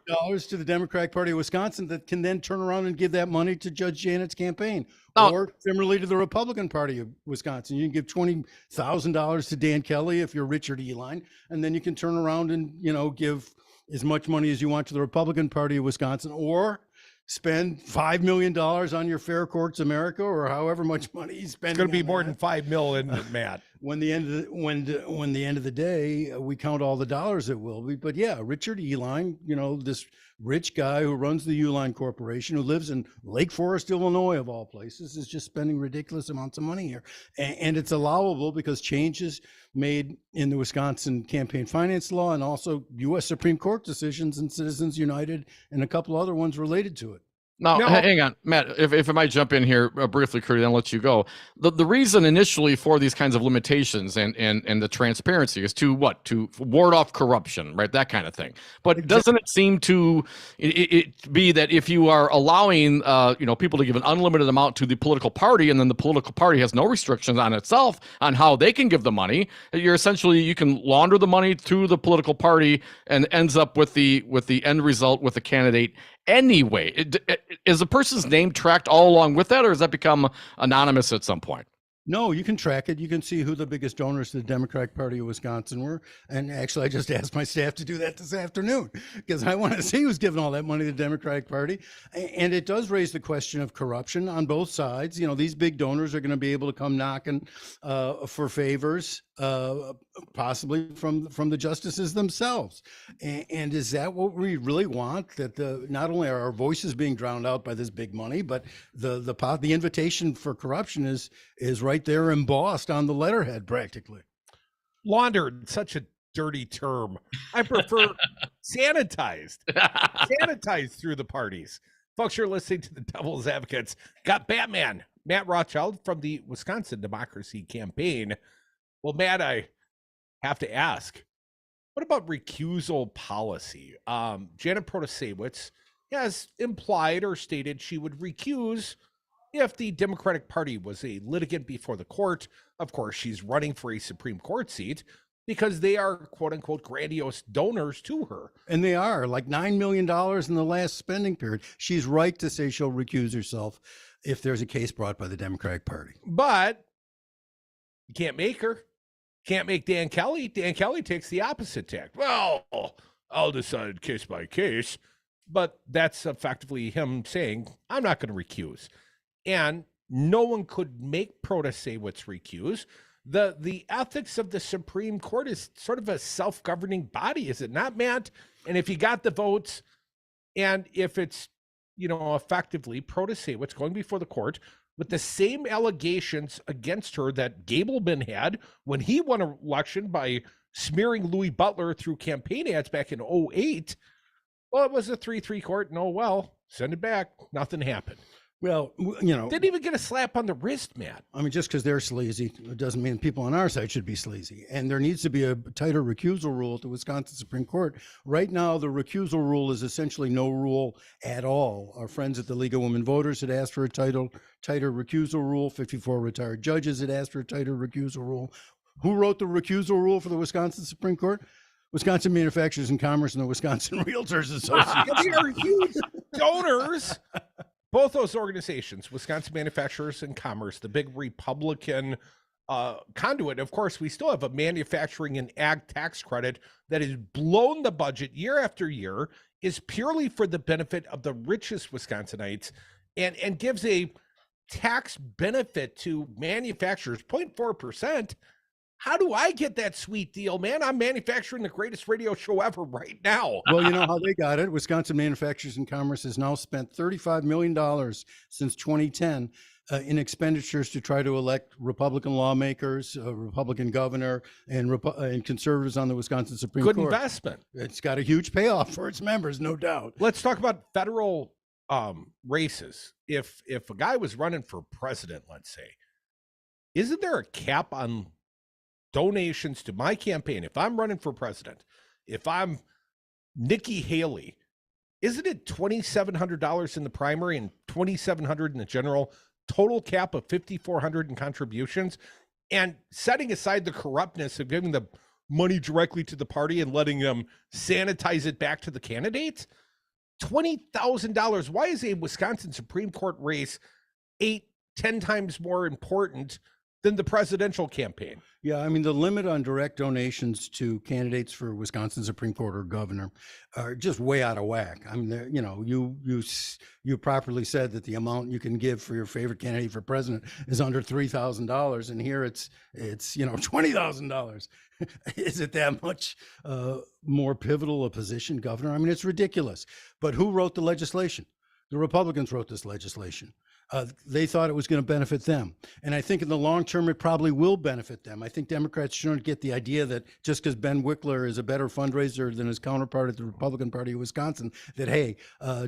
dollars to the Democratic Party of Wisconsin that can then turn around and give that money to Judge Janet's campaign. Or similarly to the Republican Party of Wisconsin, you can give $20,000 to Dan Kelly if you're Richard Eline, and then you can turn around and give as much money as you want to the Republican Party of Wisconsin, or spend $5 million on your Fair Courts America, or however much money you spend. It's going to be more than $5 million, Matt. when the end of the day, we count all the dollars, it will be. But yeah, Richard Uihlein, this rich guy who runs the Uihlein Corporation, who lives in Lake Forest, Illinois, of all places, is just spending ridiculous amounts of money here. And it's allowable because changes made in the Wisconsin campaign finance law and also U.S. Supreme Court decisions and Citizens United and a couple other ones related to it. Now, hang on, Matt, if I might jump in here briefly, Curdy, then I'll let you go. The reason initially for these kinds of limitations and the transparency is to what? To ward off corruption, right? That kind of thing. But doesn't it seem to it be that if you are allowing people to give an unlimited amount to the political party, and then the political party has no restrictions on itself on how they can give the money, you can launder the money through the political party and ends up with the end result with the candidate anyway. Is a person's name tracked all along with that, or does that become anonymous at some point? No, you can track it. You can see who the biggest donors to the Democratic Party of Wisconsin were. And actually, I just asked my staff to do that this afternoon because I want to see who's giving all that money to the Democratic Party. And it does raise the question of corruption on both sides. These big donors are going to be able to come knocking for favors, possibly from the justices themselves. And is that what we really want? That not only are our voices being drowned out by this big money, but the invitation for corruption is right there embossed on the letterhead practically. Laundered, such a dirty term. I prefer sanitized. Sanitized through the parties. Folks, you're listening to the Devil's Advocates. Got Batman, Matt Rothschild from the Wisconsin Democracy Campaign. Well, Matt, I have to ask, what about recusal policy? Janet Protasewicz has implied or stated she would recuse if the Democratic Party was a litigant before the court. Of course, she's running for a Supreme Court seat because they are, quote unquote, grandiose donors to her. And they are, like $9 million in the last spending period. She's right to say she'll recuse herself if there's a case brought by the Democratic Party. But you can't make her. Can't make Dan Kelly. Dan Kelly takes the opposite tack. Well, I'll decide case by case. But that's effectively him saying, I'm not going to recuse. And no one could make Protasewicz recuse. The ethics of the Supreme Court is sort of a self-governing body, is it not, Matt? And if you got the votes, and if it's, effectively Protasewicz going before the court with the same allegations against her that Gableman had when he won an election by smearing Louis Butler through campaign ads back in 2008, well, it was a 3-3 court. No, well, send it back. Nothing happened. Well, didn't even get a slap on the wrist, Matt. I mean, just because they're sleazy, it doesn't mean people on our side should be sleazy. And there needs to be a tighter recusal rule at the Wisconsin Supreme Court. Right now, the recusal rule is essentially no rule at all. Our friends at the League of Women Voters had asked for a tighter recusal rule. 54 retired judges had asked for a tighter recusal rule. Who wrote the recusal rule for the Wisconsin Supreme Court? Wisconsin Manufacturers and Commerce and the Wisconsin Realtors Association. They are huge donors. Both those organizations, Wisconsin Manufacturers and Commerce, the big Republican conduit. Of course, we still have a manufacturing and ag tax credit that has blown the budget year after year, is purely for the benefit of the richest Wisconsinites, and gives a tax benefit to manufacturers, 0.4%. How do I get that sweet deal, man? I'm manufacturing the greatest radio show ever right now. Well, you know how they got it. Wisconsin Manufacturers and Commerce has now spent $35 million since 2010 in expenditures to try to elect Republican lawmakers, a Republican governor, and conservatives on the Wisconsin Supreme Court. Good investment. It's got a huge payoff for its members, no doubt. Let's talk about federal races. If a guy was running for president, let's say, isn't there a cap on donations to my campaign? If I'm running for president, if I'm Nikki Haley, isn't it $2,700 in the primary and $2,700 in the general, total cap of $5,400 in contributions? And setting aside the corruptness of giving the money directly to the party and letting them sanitize it back to the candidates, $20,000. Why is a Wisconsin Supreme Court race 8-10 times more important than the presidential campaign. Yeah, I mean, the limit on direct donations to candidates for Wisconsin Supreme Court or governor are just way out of whack. I mean, you properly said that the amount you can give for your favorite candidate for president is under $3,000, and here it's $20,000. Is it that much more pivotal a position, governor? I mean, it's ridiculous. But who wrote the legislation? The Republicans wrote this legislation. They thought it was going to benefit them. And I think in the long term, it probably will benefit them. I think Democrats shouldn't get the idea that just because Ben Wickler is a better fundraiser than his counterpart at the Republican Party of Wisconsin, that, hey,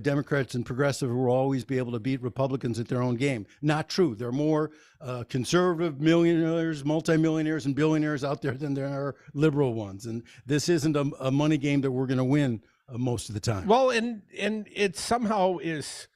Democrats and progressive will always be able to beat Republicans at their own game. Not true. There are more conservative millionaires, multimillionaires, and billionaires out there than there are liberal ones. And this isn't a money game that we're going to win most of the time. Well, and it somehow is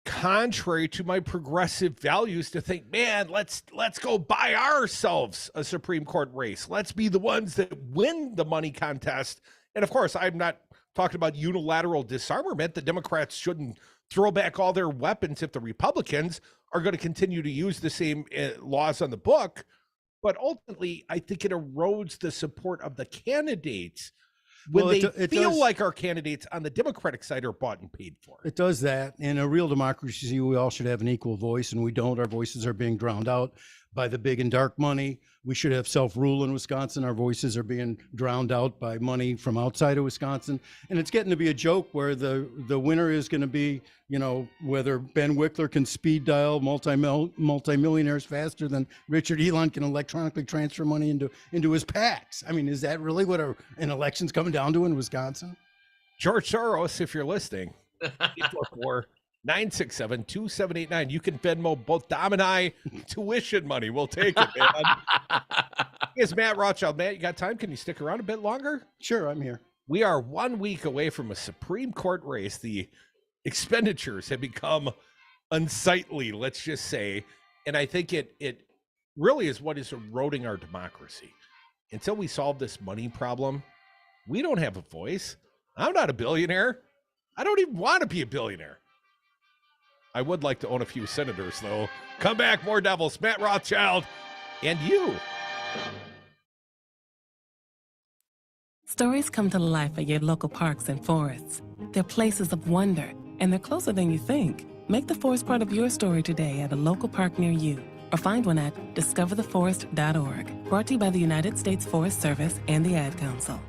contrary to my progressive values to think, man, let's go buy ourselves a Supreme Court race. Let's be the ones that win the money contest. And of course, I'm not talking about unilateral disarmament. The Democrats shouldn't throw back all their weapons if the Republicans are going to continue to use the same laws on the book. But ultimately, I think it erodes the support of the candidates when they feel like our candidates on the Democratic side are bought and paid for. It does that. In a real democracy, we all should have an equal voice, and we don't. Our voices are being drowned out by the big and dark money. We should have self-rule in Wisconsin. Our voices are being drowned out by money from outside of Wisconsin. And it's getting to be a joke where the winner is going to be, whether Ben Wickler can speed dial multimillionaires faster than Richard Elon can electronically transfer money into his PACs. I mean, is that really what an election's coming down to in Wisconsin? George Soros, if you're listening, 844-967-2789. You can Venmo both Dom and I tuition money. We'll take it, man. It's Matt Rothschild. Matt, you got time? Can you stick around a bit longer? Sure, I'm here. We are 1 week away from a Supreme Court race. The expenditures have become unsightly, let's just say. And I think it really is what is eroding our democracy. Until we solve this money problem, we don't have a voice. I'm not a billionaire. I don't even want to be a billionaire. I would like to own a few senators, though. Come back, more Devils. Matt Rothschild and you. Stories come to life at your local parks and forests. They're places of wonder, and they're closer than you think. Make the forest part of your story today at a local park near you, or find one at discovertheforest.org. Brought to you by the United States Forest Service and the Ad Council.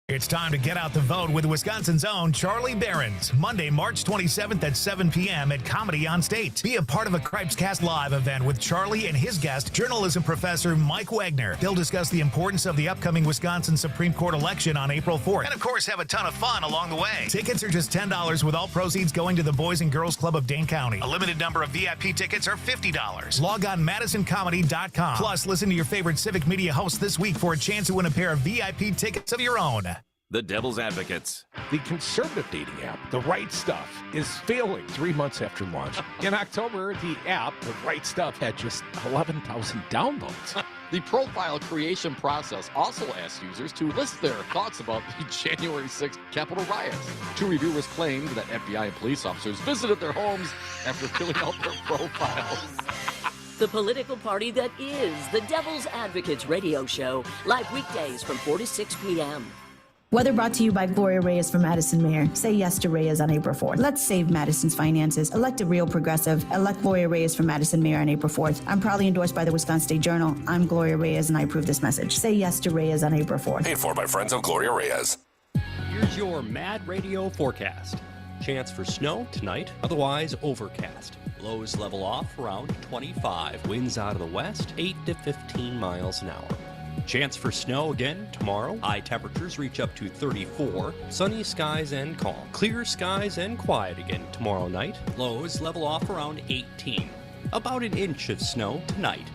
It's time to get out the vote with Wisconsin's own Charlie Behrens, Monday, March 27th at 7 p.m. at Comedy on State. Be a part of a Cripescast Live event with Charlie and his guest, journalism professor Mike Wagner. They'll discuss the importance of the upcoming Wisconsin Supreme Court election on April 4th. And, of course, have a ton of fun along the way. Tickets are just $10 with all proceeds going to the Boys and Girls Club of Dane County. A limited number of VIP tickets are $50. Log on MadisonComedy.com. Plus, listen to your favorite Civic Media hosts this week for a chance to win a pair of VIP tickets of your own. The Devil's Advocates. The conservative dating app, The Right Stuff, is failing 3 months after launch. In October, the app, The Right Stuff, had just 11,000 downloads. The profile creation process also asks users to list their thoughts about the January 6th Capitol riots. Two reviewers claimed that FBI and police officers visited their homes after filling out their profiles. The political party that is the Devil's Advocates radio show, live weekdays from 4 to 6 p.m. Weather brought to you by Gloria Reyes for Madison Mayor. Say yes to Reyes on April 4th. Let's save Madison's finances. Elect a real progressive. Elect Gloria Reyes for Madison Mayor on April 4th. I'm proudly endorsed by the Wisconsin State Journal. I'm Gloria Reyes, and I approve this message. Say yes to Reyes on April 4th. Paid for by friends of Gloria Reyes. Here's your Mad Radio forecast. Chance for snow tonight, otherwise overcast. Lows level off around 25. Winds out of the west, 8 to 15 miles an hour. Chance for snow again tomorrow. High temperatures reach up to 34. Sunny skies and calm. Clear skies and quiet again tomorrow night. Lows level off around 18. About an inch of snow tonight.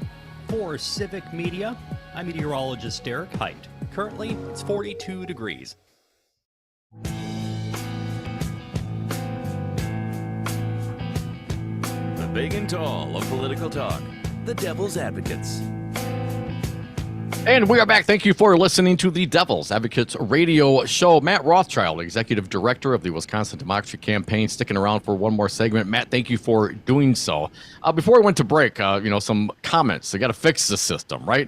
For Civic Media, I'm meteorologist Derek Height. Currently, it's 42 degrees. The big and tall of political talk. The Devil's Advocates. And we are back. Thank you for listening to the Devil's Advocates radio show. Matt Rothschild, Executive Director of the Wisconsin Democracy Campaign, sticking around for one more segment. Matt, thank you for doing so. Before we went to break, some comments. They got to fix the system, right?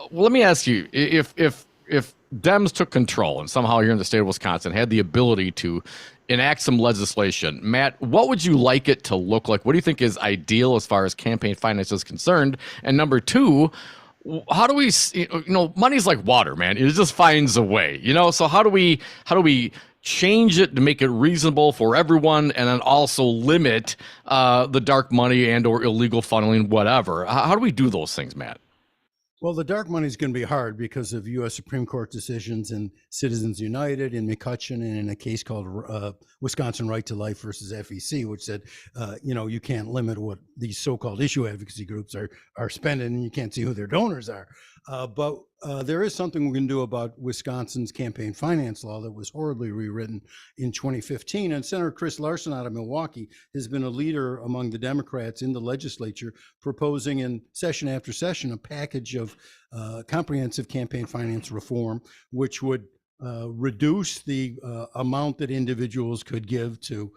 Well, let me ask you, if Dems took control and somehow here in the state of Wisconsin had the ability to enact some legislation, Matt, what would you like it to look like? What do you think is ideal as far as campaign finance is concerned? And number two, how do we, money's like water, man. It just finds a way, so how do we change it to make it reasonable for everyone and then also limit the dark money and or illegal funneling, whatever? How do we do those things, Matt? Well, the dark money is going to be hard because of U.S. Supreme Court decisions in Citizens United, in McCutcheon, and in a case called Wisconsin Right to Life versus FEC, which said, you can't limit what these so-called issue advocacy groups are spending, and you can't see who their donors are. But there is something we can do about Wisconsin's campaign finance law that was horribly rewritten in 2015. And Senator Chris Larson out of Milwaukee has been a leader among the Democrats in the legislature, proposing in session after session a package of comprehensive campaign finance reform, which would reduce the amount that individuals could give to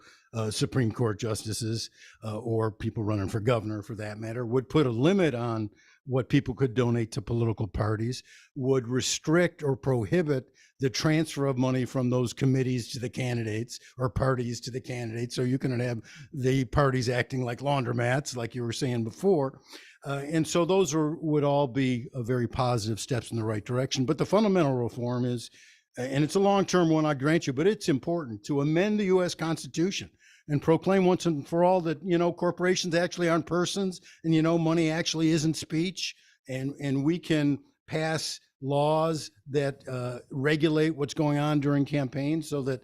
Supreme Court justices or people running for governor, for that matter, would put a limit on what people could donate to political parties, would restrict or prohibit the transfer of money from those committees to the candidates or parties to the candidates. So you can have the parties acting like laundromats, like you were saying before. And so those would all be very positive steps in the right direction. But the fundamental reform is, and it's a long-term one, I grant you, but it's important to amend the U.S. Constitution and proclaim once and for all that, corporations actually aren't persons, and, money actually isn't speech. And we can pass laws that regulate what's going on during campaigns so that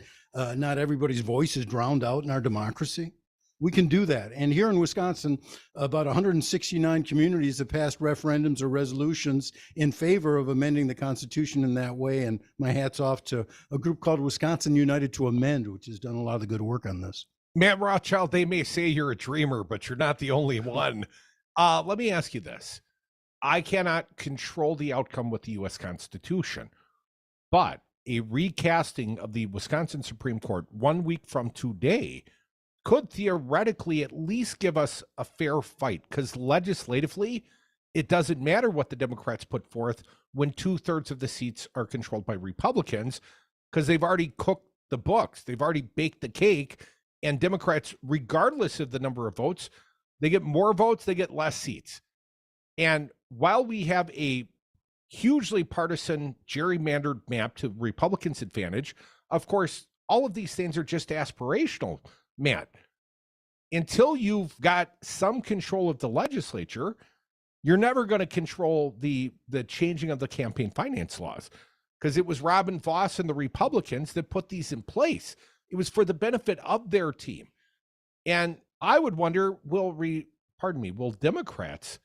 not everybody's voice is drowned out in our democracy. We can do that. And here in Wisconsin, about 169 communities have passed referendums or resolutions in favor of amending the Constitution in that way. And my hat's off to a group called Wisconsin United to Amend, which has done a lot of good work on this. Matt Rothschild, they may say you're a dreamer, but you're not the only one. Let me ask you this. I cannot control the outcome with the U.S. Constitution, but a recasting of the Wisconsin Supreme Court 1 week from today could theoretically at least give us a fair fight, because legislatively, it doesn't matter what the Democrats put forth when 2/3 of the seats are controlled by Republicans, because they've already cooked the books. They've already baked the cake. And Democrats, regardless of the number of votes, they get more votes, they get less seats. And while we have a hugely partisan gerrymandered map to Republicans' advantage, of course, all of these things are just aspirational, Matt. Until you've got some control of the legislature, you're never going to control the changing of the campaign finance laws, because it was Robin Vos and the Republicans that put these in place. It was for the benefit of their team. And I would wonder, will Democrats,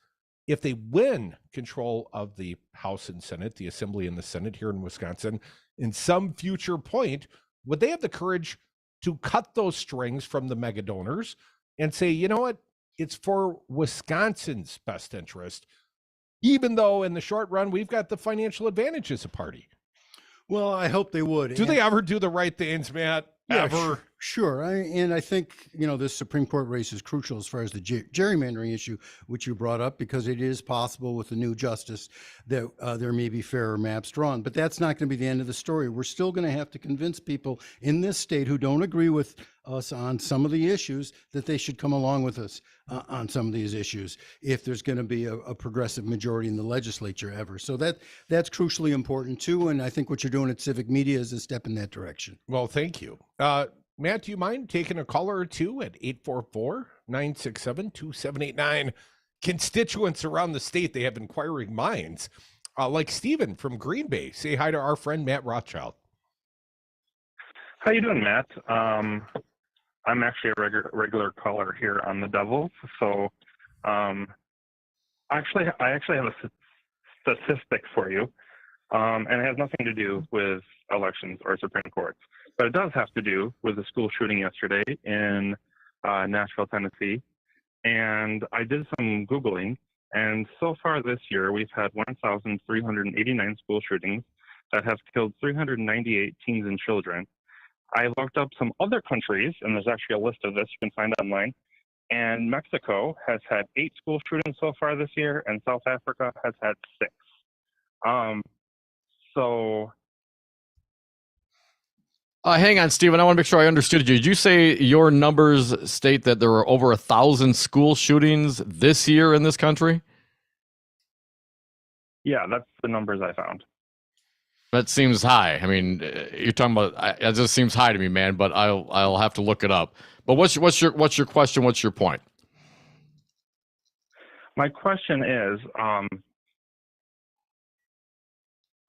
if they win control of the House and Senate, the Assembly and the Senate here in Wisconsin, in some future point, would they have the courage to cut those strings from the mega donors and say, you know what, it's for Wisconsin's best interest, even though in the short run, we've got the financial advantage as a party? Well, I hope they would. Do they ever do the right things, Matt? Yeah, ever? Sure. I think, this Supreme Court race is crucial as far as the gerrymandering issue, which you brought up, because it is possible with the new justice that there may be fairer maps drawn. But that's not going to be the end of the story. We're still going to have to convince people in this state who don't agree with us on some of the issues that they should come along with us on some of these issues if there's going to be a progressive majority in the legislature ever. So that's crucially important too. And I think what you're doing at Civic Media is a step in that direction. Well, thank you. Matt, do you mind taking a caller or two at 844-967-2789? Constituents around the state, they have inquiring minds, like Stephen from Green Bay. Say hi to our friend Matt Rothschild. How you doing, Matt? I'm actually a regular caller here on the Devils. So I actually have a statistic for you, and it has nothing to do with elections or Supreme Courts. But it does have to do with the school shooting yesterday in Nashville, Tennessee. And I did some Googling, And so far this year, we've had 1,389 school shootings that have killed 398 teens and children. I looked up some other countries, and there's actually a list of this you can find online. And Mexico has had 8 school shootings so far this year, and South Africa has had 6. Hang on, Stephen. I want to make sure I understood you. Did you say your numbers state that there were over 1,000 school shootings this year in this country? Yeah, that's the numbers I found. That seems high. I mean, you're talking about. It just seems high to me, man. But I'll have to look it up. But what's your question? What's your point? My question is,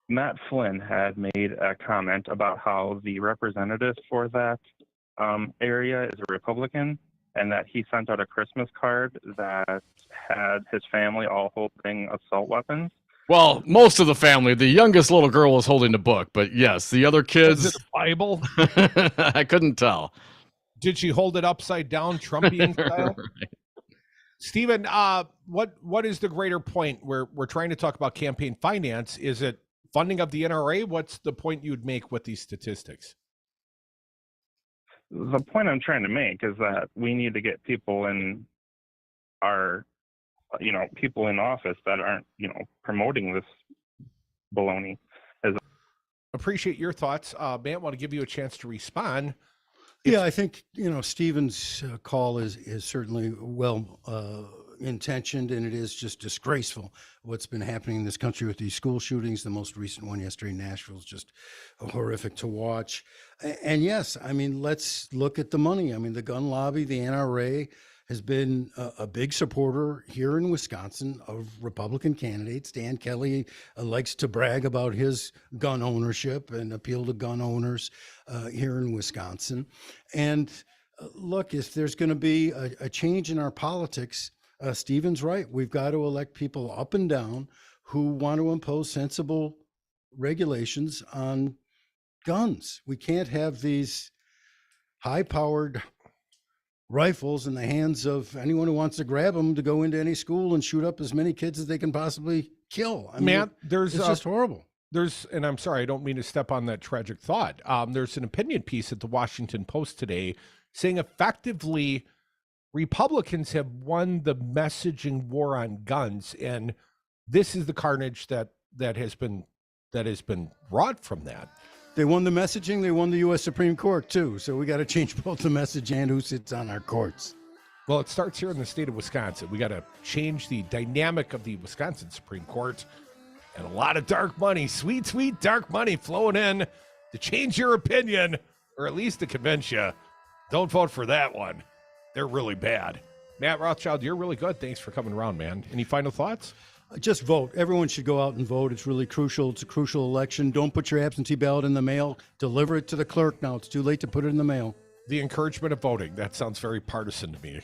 Matt Flynn had made a comment about how the representative for that area is a Republican, and that he sent out a Christmas card that had his family all holding assault weapons. Well, most of the family. The youngest little girl was holding the book, but yes, the other kids. Is it a Bible? I couldn't tell. Did she hold it upside down, Trumpian style? Right. Stephen, what is the greater point? We're trying to talk about campaign finance. Is it funding of the NRA? What's the point you'd make with these statistics? The point I'm trying to make is that we need to get people in our, people in office that aren't, promoting this baloney. Appreciate your thoughts. Matt, want to give you a chance to respond. Yeah, I think, Stephen's call is certainly well intentioned, and it is just disgraceful what's been happening in this country with these school shootings. The most recent one yesterday in Nashville is just horrific to watch. And yes, I mean, let's look at the money. I mean, the gun lobby, the NRA, has been a big supporter here in Wisconsin of Republican candidates. Dan Kelly likes to brag about his gun ownership and appeal to gun owners here in Wisconsin. And look, if there's going to be a change in our politics, Stephen's right. We've got to elect people up and down who want to impose sensible regulations on guns. We can't have these high-powered rifles in the hands of anyone who wants to grab them to go into any school and shoot up as many kids as they can possibly kill. I mean, Matt, it's just horrible. And I'm sorry, I don't mean to step on that tragic thought. There's an opinion piece at the Washington Post today saying effectively Republicans have won the messaging war on guns, and this is the carnage that has been wrought from that. They won the messaging. They won the U.S. Supreme Court, too. So we got to change both the message and who sits on our courts. Well, it starts here in the state of Wisconsin. We got to change the dynamic of the Wisconsin Supreme Court. And a lot of dark money, sweet, sweet dark money flowing in to change your opinion, or at least to convince you. Don't vote for that one. They're really bad. Matt Rothschild, you're really good. Thanks for coming around, man. Any final thoughts? Just vote. Everyone should go out and vote. It's really crucial. It's a crucial election. Don't put your absentee ballot in the mail. Deliver it to the clerk now. It's too late to put it in the mail. The encouragement of voting. That sounds very partisan to me.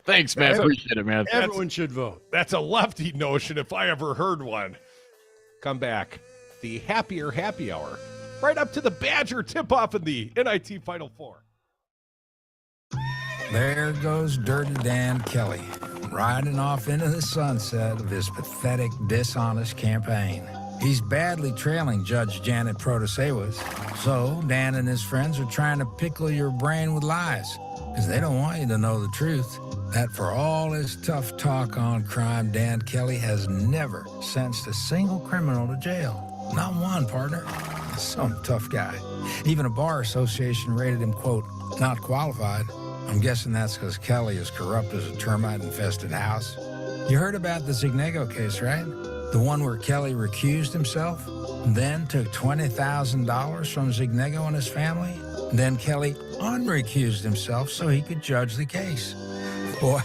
Thanks, man. Appreciate it, man. Everyone should vote. That's a lefty notion if I ever heard one. Come back. The Happier Happy Hour. Right up to the Badger tip-off in the NIT Final Four. There goes Dirty Dan Kelly, riding off into the sunset of his pathetic, dishonest campaign. He's badly trailing Judge Janet Protasewicz, so Dan and his friends are trying to pickle your brain with lies, because they don't want you to know the truth, that for all his tough talk on crime, Dan Kelly has never sentenced a single criminal to jail. Not one, partner. Some tough guy. Even a bar association rated him, quote, not qualified. I'm guessing that's because Kelly is corrupt as a termite-infested house. You heard about the Zignego case, right? The one where Kelly recused himself, then took $20,000 from Zignego and his family. Then Kelly unrecused himself so he could judge the case. Boy,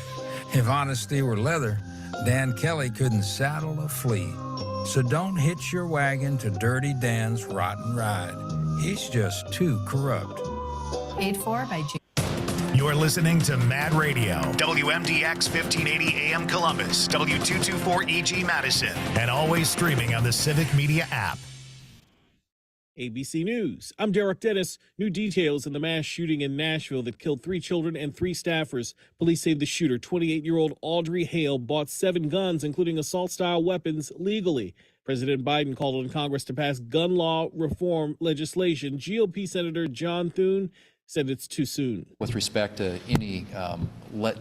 if honesty were leather, Dan Kelly couldn't saddle a flea. So don't hitch your wagon to Dirty Dan's rotten ride. He's just too corrupt. Paid for by G. You're listening to Mad Radio, WMDX 1580 AM Columbus, W224 EG Madison, and always streaming on the Civic Media app. ABC News. I'm Derek Dennis. New details in the mass shooting in Nashville that killed 3 children and 3 staffers. Police say the shooter, 28-year-old Audrey Hale, bought 7 guns, including assault-style weapons, legally. President Biden called on Congress to pass gun law reform legislation. GOP Senator John Thune said it's too soon. With respect to any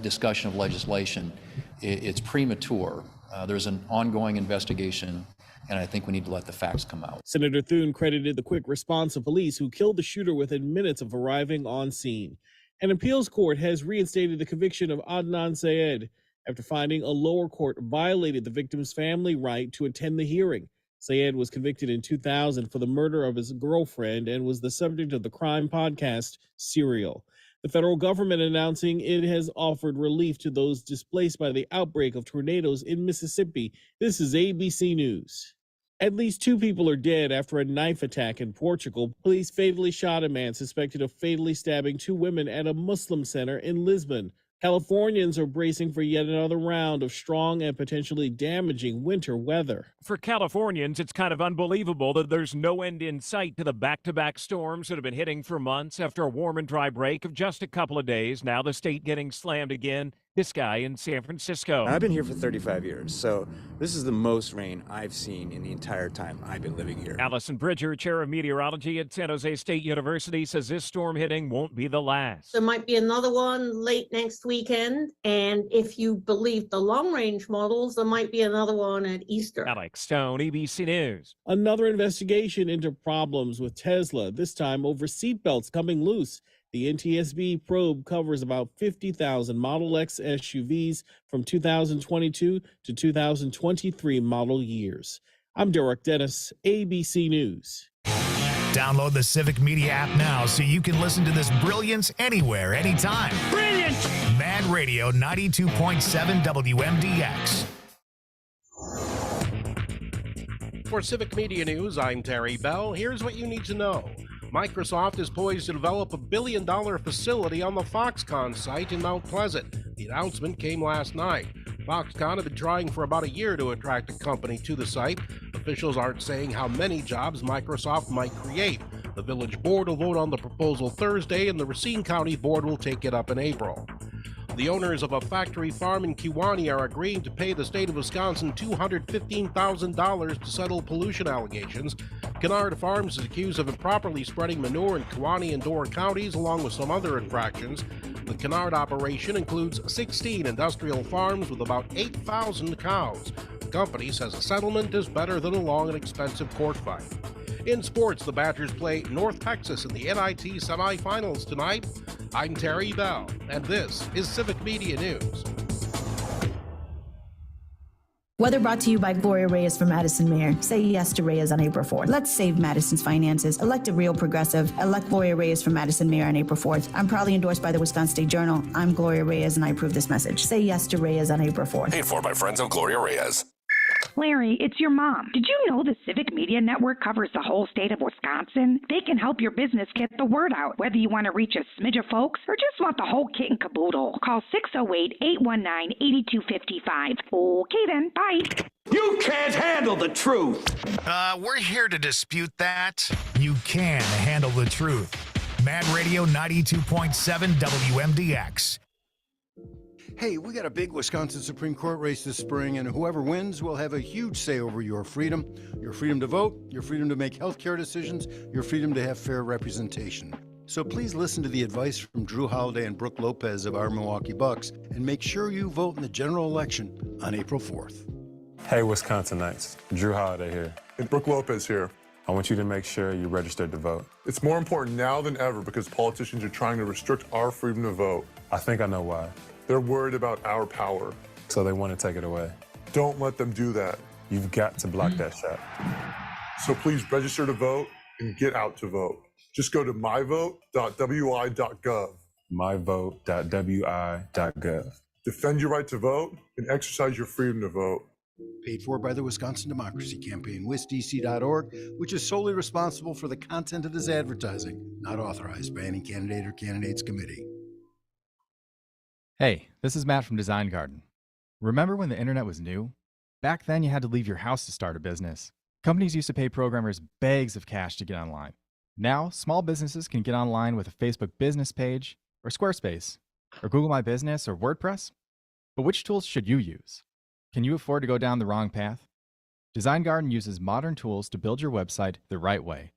discussion of legislation, it's premature. There's an ongoing investigation, and I think we need to let the facts come out. Senator Thune credited the quick response of police who killed the shooter within minutes of arriving on scene. An appeals court has reinstated the conviction of Adnan Syed after finding a lower court violated the victim's family right to attend the hearing. Syed was convicted in 2000 for the murder of his girlfriend and was the subject of the crime podcast Serial. The federal government announcing it has offered relief to those displaced by the outbreak of tornadoes in Mississippi. This is ABC News. At least 2 people are dead after a knife attack in Portugal. Police fatally shot a man suspected of fatally stabbing 2 women at a Muslim center in Lisbon. Californians are bracing for yet another round of strong and potentially damaging winter weather. For Californians, it's kind of unbelievable that there's no end in sight to the back-to-back storms that have been hitting for months after a warm and dry break of just a couple of days. Now the state getting slammed again. This guy in San Francisco. I've been here for 35 years, so this is the most rain I've seen in the entire time I've been living here. Allison Bridger, chair of meteorology at San Jose State University, says this storm hitting won't be the last. There might be another one late next weekend, and if you believe the long-range models, there might be another one at Easter. Alex Stone, ABC News. Another investigation into problems with Tesla, this time over seatbelts coming loose. The NTSB probe covers about 50,000 Model X SUVs from 2022 to 2023 model years. I'm Derek Dennis, ABC News. Download the Civic Media app now so you can listen to this brilliance anywhere, anytime. Brilliant! Mad Radio 92.7 WMDX. For Civic Media News, I'm Terry Bell. Here's what you need to know. Microsoft is poised to develop a $1 billion facility on the Foxconn site in Mount Pleasant. The announcement came last night. Foxconn have been trying for about a year to attract a company to the site. Officials aren't saying how many jobs Microsoft might create. The village board will vote on the proposal Thursday, and the Racine County board will take it up in April. The owners of a factory farm in Kewanee are agreeing to pay the state of Wisconsin $215,000 to settle pollution allegations. Kennard Farms is accused of improperly spreading manure in Kewanee and Door counties, along with some other infractions. The Kennard operation includes 16 industrial farms with about 8,000 cows. The company says a settlement is better than a long and expensive court fight. In sports, the Badgers play North Texas in the NIT semifinals tonight. I'm Terry Bell, and this is Civic Media News. Weather brought to you by Gloria Reyes for Madison Mayor. Say yes to Reyes on April 4th. Let's save Madison's finances. Elect a real progressive. Elect Gloria Reyes for Madison Mayor on April 4th. I'm proudly endorsed by the Wisconsin State Journal. I'm Gloria Reyes, and I approve this message. Say yes to Reyes on April 4th. Paid for by friends of Gloria Reyes. Larry, it's your mom. Did you know the Civic Media Network covers the whole state of Wisconsin? They can help your business get the word out, whether you want to reach a smidge of folks or just want the whole kit and caboodle. Call 608-819-8255. Okay then, bye. You can't handle the truth. We're here to dispute that. You can handle the truth. Mad Radio 92.7 WMDX. Hey, we got a big Wisconsin Supreme Court race this spring, and whoever wins will have a huge say over your freedom to vote, your freedom to make healthcare decisions, your freedom to have fair representation. So please listen to the advice from Drew Holiday and Brooke Lopez of our Milwaukee Bucks, and make sure you vote in the general election on April 4th. Hey, Wisconsinites. Drew Holiday here. And Brooke Lopez here. I want you to make sure you register to vote. It's more important now than ever because politicians are trying to restrict our freedom to vote. I think I know why. They're worried about our power. So they want to take it away. Don't let them do that. You've got to block that shot. So please register to vote and get out to vote. Just go to myvote.wi.gov. myvote.wi.gov. Defend your right to vote and exercise your freedom to vote. Paid for by the Wisconsin Democracy Campaign, wisdc.org, which is solely responsible for the content of this advertising, not authorized by any candidate or candidates committee. Hey, this is Matt from Design Garden. Remember when the internet was new? Back then you had to leave your house to start a business. Companies used to pay programmers bags of cash to get online. Now, small businesses can get online with a Facebook business page, or Squarespace, or Google My Business, or WordPress. But which tools should you use? Can you afford to go down the wrong path? Design Garden uses modern tools to build your website the right way.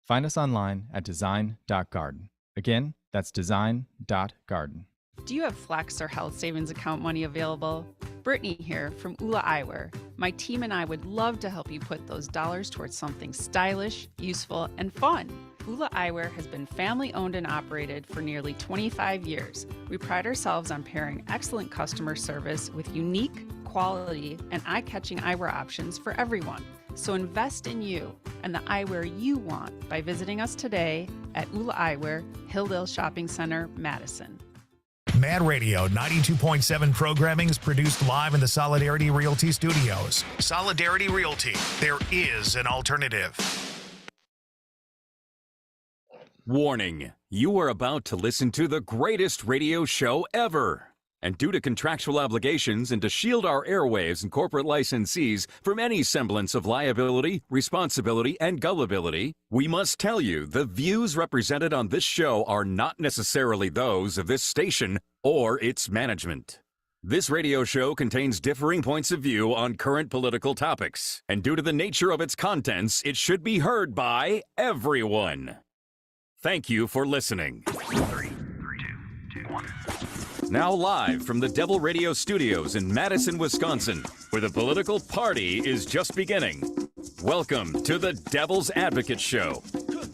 Find us online at design.garden. Again, that's design.garden. Do you have Flex or health savings account money available? Brittany here from Ula Eyewear. My team and I would love to help you put those dollars towards something stylish, useful, and fun. Ula Eyewear has been family owned and operated for nearly 25 years. We pride ourselves on pairing excellent customer service with unique, quality, and eye-catching eyewear options for everyone. So invest in you and the eyewear you want by visiting us today at Ula Eyewear, Hilldale Shopping Center, Madison. Mad Radio 92.7 programming is produced live in the Solidarity Realty Studios. Solidarity Realty, there is an alternative. Warning, you are about to listen to the greatest radio show ever. And due to contractual obligations and to shield our airwaves and corporate licensees from any semblance of liability, responsibility, and gullibility, we must tell you the views represented on this show are not necessarily those of this station or its management. This radio show contains differing points of view on current political topics, and due to the nature of its contents, it should be heard by everyone. Thank you for listening. 3, 2, 1. Now live from the Devil Radio Studios in Madison, Wisconsin, where the political party is just beginning. Welcome to the Devil's Advocate Show.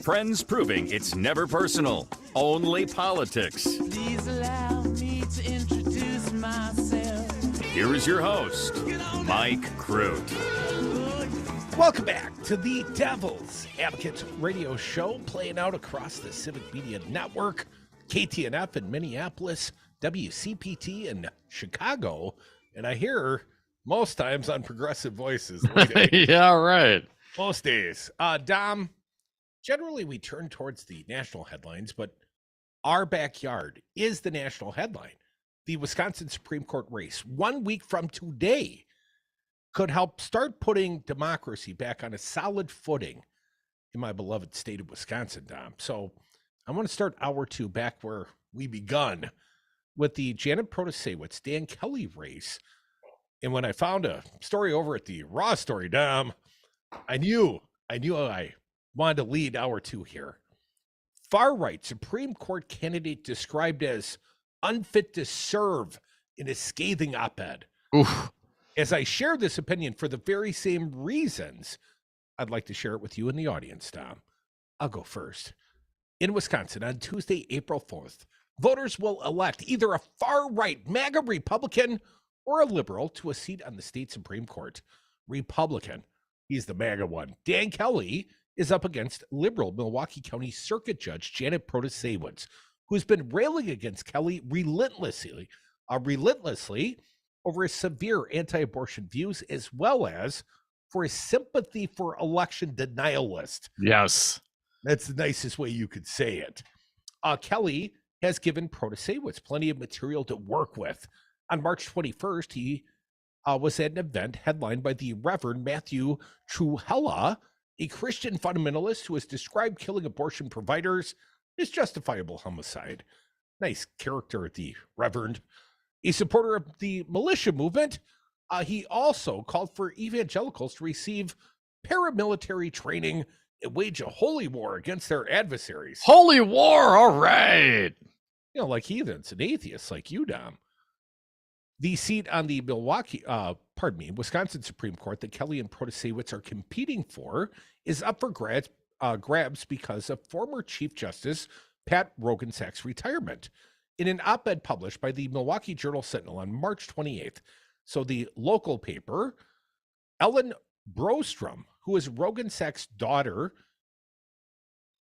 Friends proving it's never personal, only politics. Please allow me to introduce myself. Here is your host, Mike Crute. Welcome back to the Devil's Advocate Radio Show, playing out across the Civic Media Network, KTNF in Minneapolis, WCPT in Chicago, and I hear most times on Progressive Voices. Yeah, right. Most days. Dom, generally we turn towards the national headlines, but our backyard is the national headline. The Wisconsin Supreme Court race, 1 week from today, could help start putting democracy back on a solid footing in my beloved state of Wisconsin, Dom. So I want to start hour two back where we begun with the Janet Protasewicz, Dan Kelly race. And when I found a story over at the Raw Story, Dom, I knew I wanted to lead hour two here. Far-right Supreme Court candidate described as unfit to serve in a scathing op-ed. Oof. As I share this opinion for the very same reasons, I'd like to share it with you in the audience, Tom. I'll go first. In Wisconsin, on Tuesday, April 4th, voters will elect either a far-right MAGA Republican or a liberal to a seat on the state Supreme Court. Republican, he's the MAGA one. Dan Kelly is up against liberal Milwaukee County Circuit Judge Janet Protasewicz, who's been railing against Kelly relentlessly over his severe anti-abortion views, as well as for his sympathy for election denialists. Yes. That's the nicest way you could say it. Kelly has given Protasewicz plenty of material to work with. On March 21st, he was at an event headlined by the Reverend Matthew Truhella, a Christian fundamentalist who has described killing abortion providers as justifiable homicide. Nice character, the Reverend. A supporter of the militia movement, he also called for evangelicals to receive paramilitary training and wage a holy war against their adversaries. Holy war, all right. You know, like heathens and atheists like you, Dom. The seat on the Wisconsin Supreme Court that Kelly and Protasewicz are competing for is up for grabs because of former Chief Justice Pat Roggensack's retirement. In an op-ed published by the Milwaukee Journal-Sentinel on March 28th, so the local paper, Ellen Brostrom, who is Roggensack's daughter,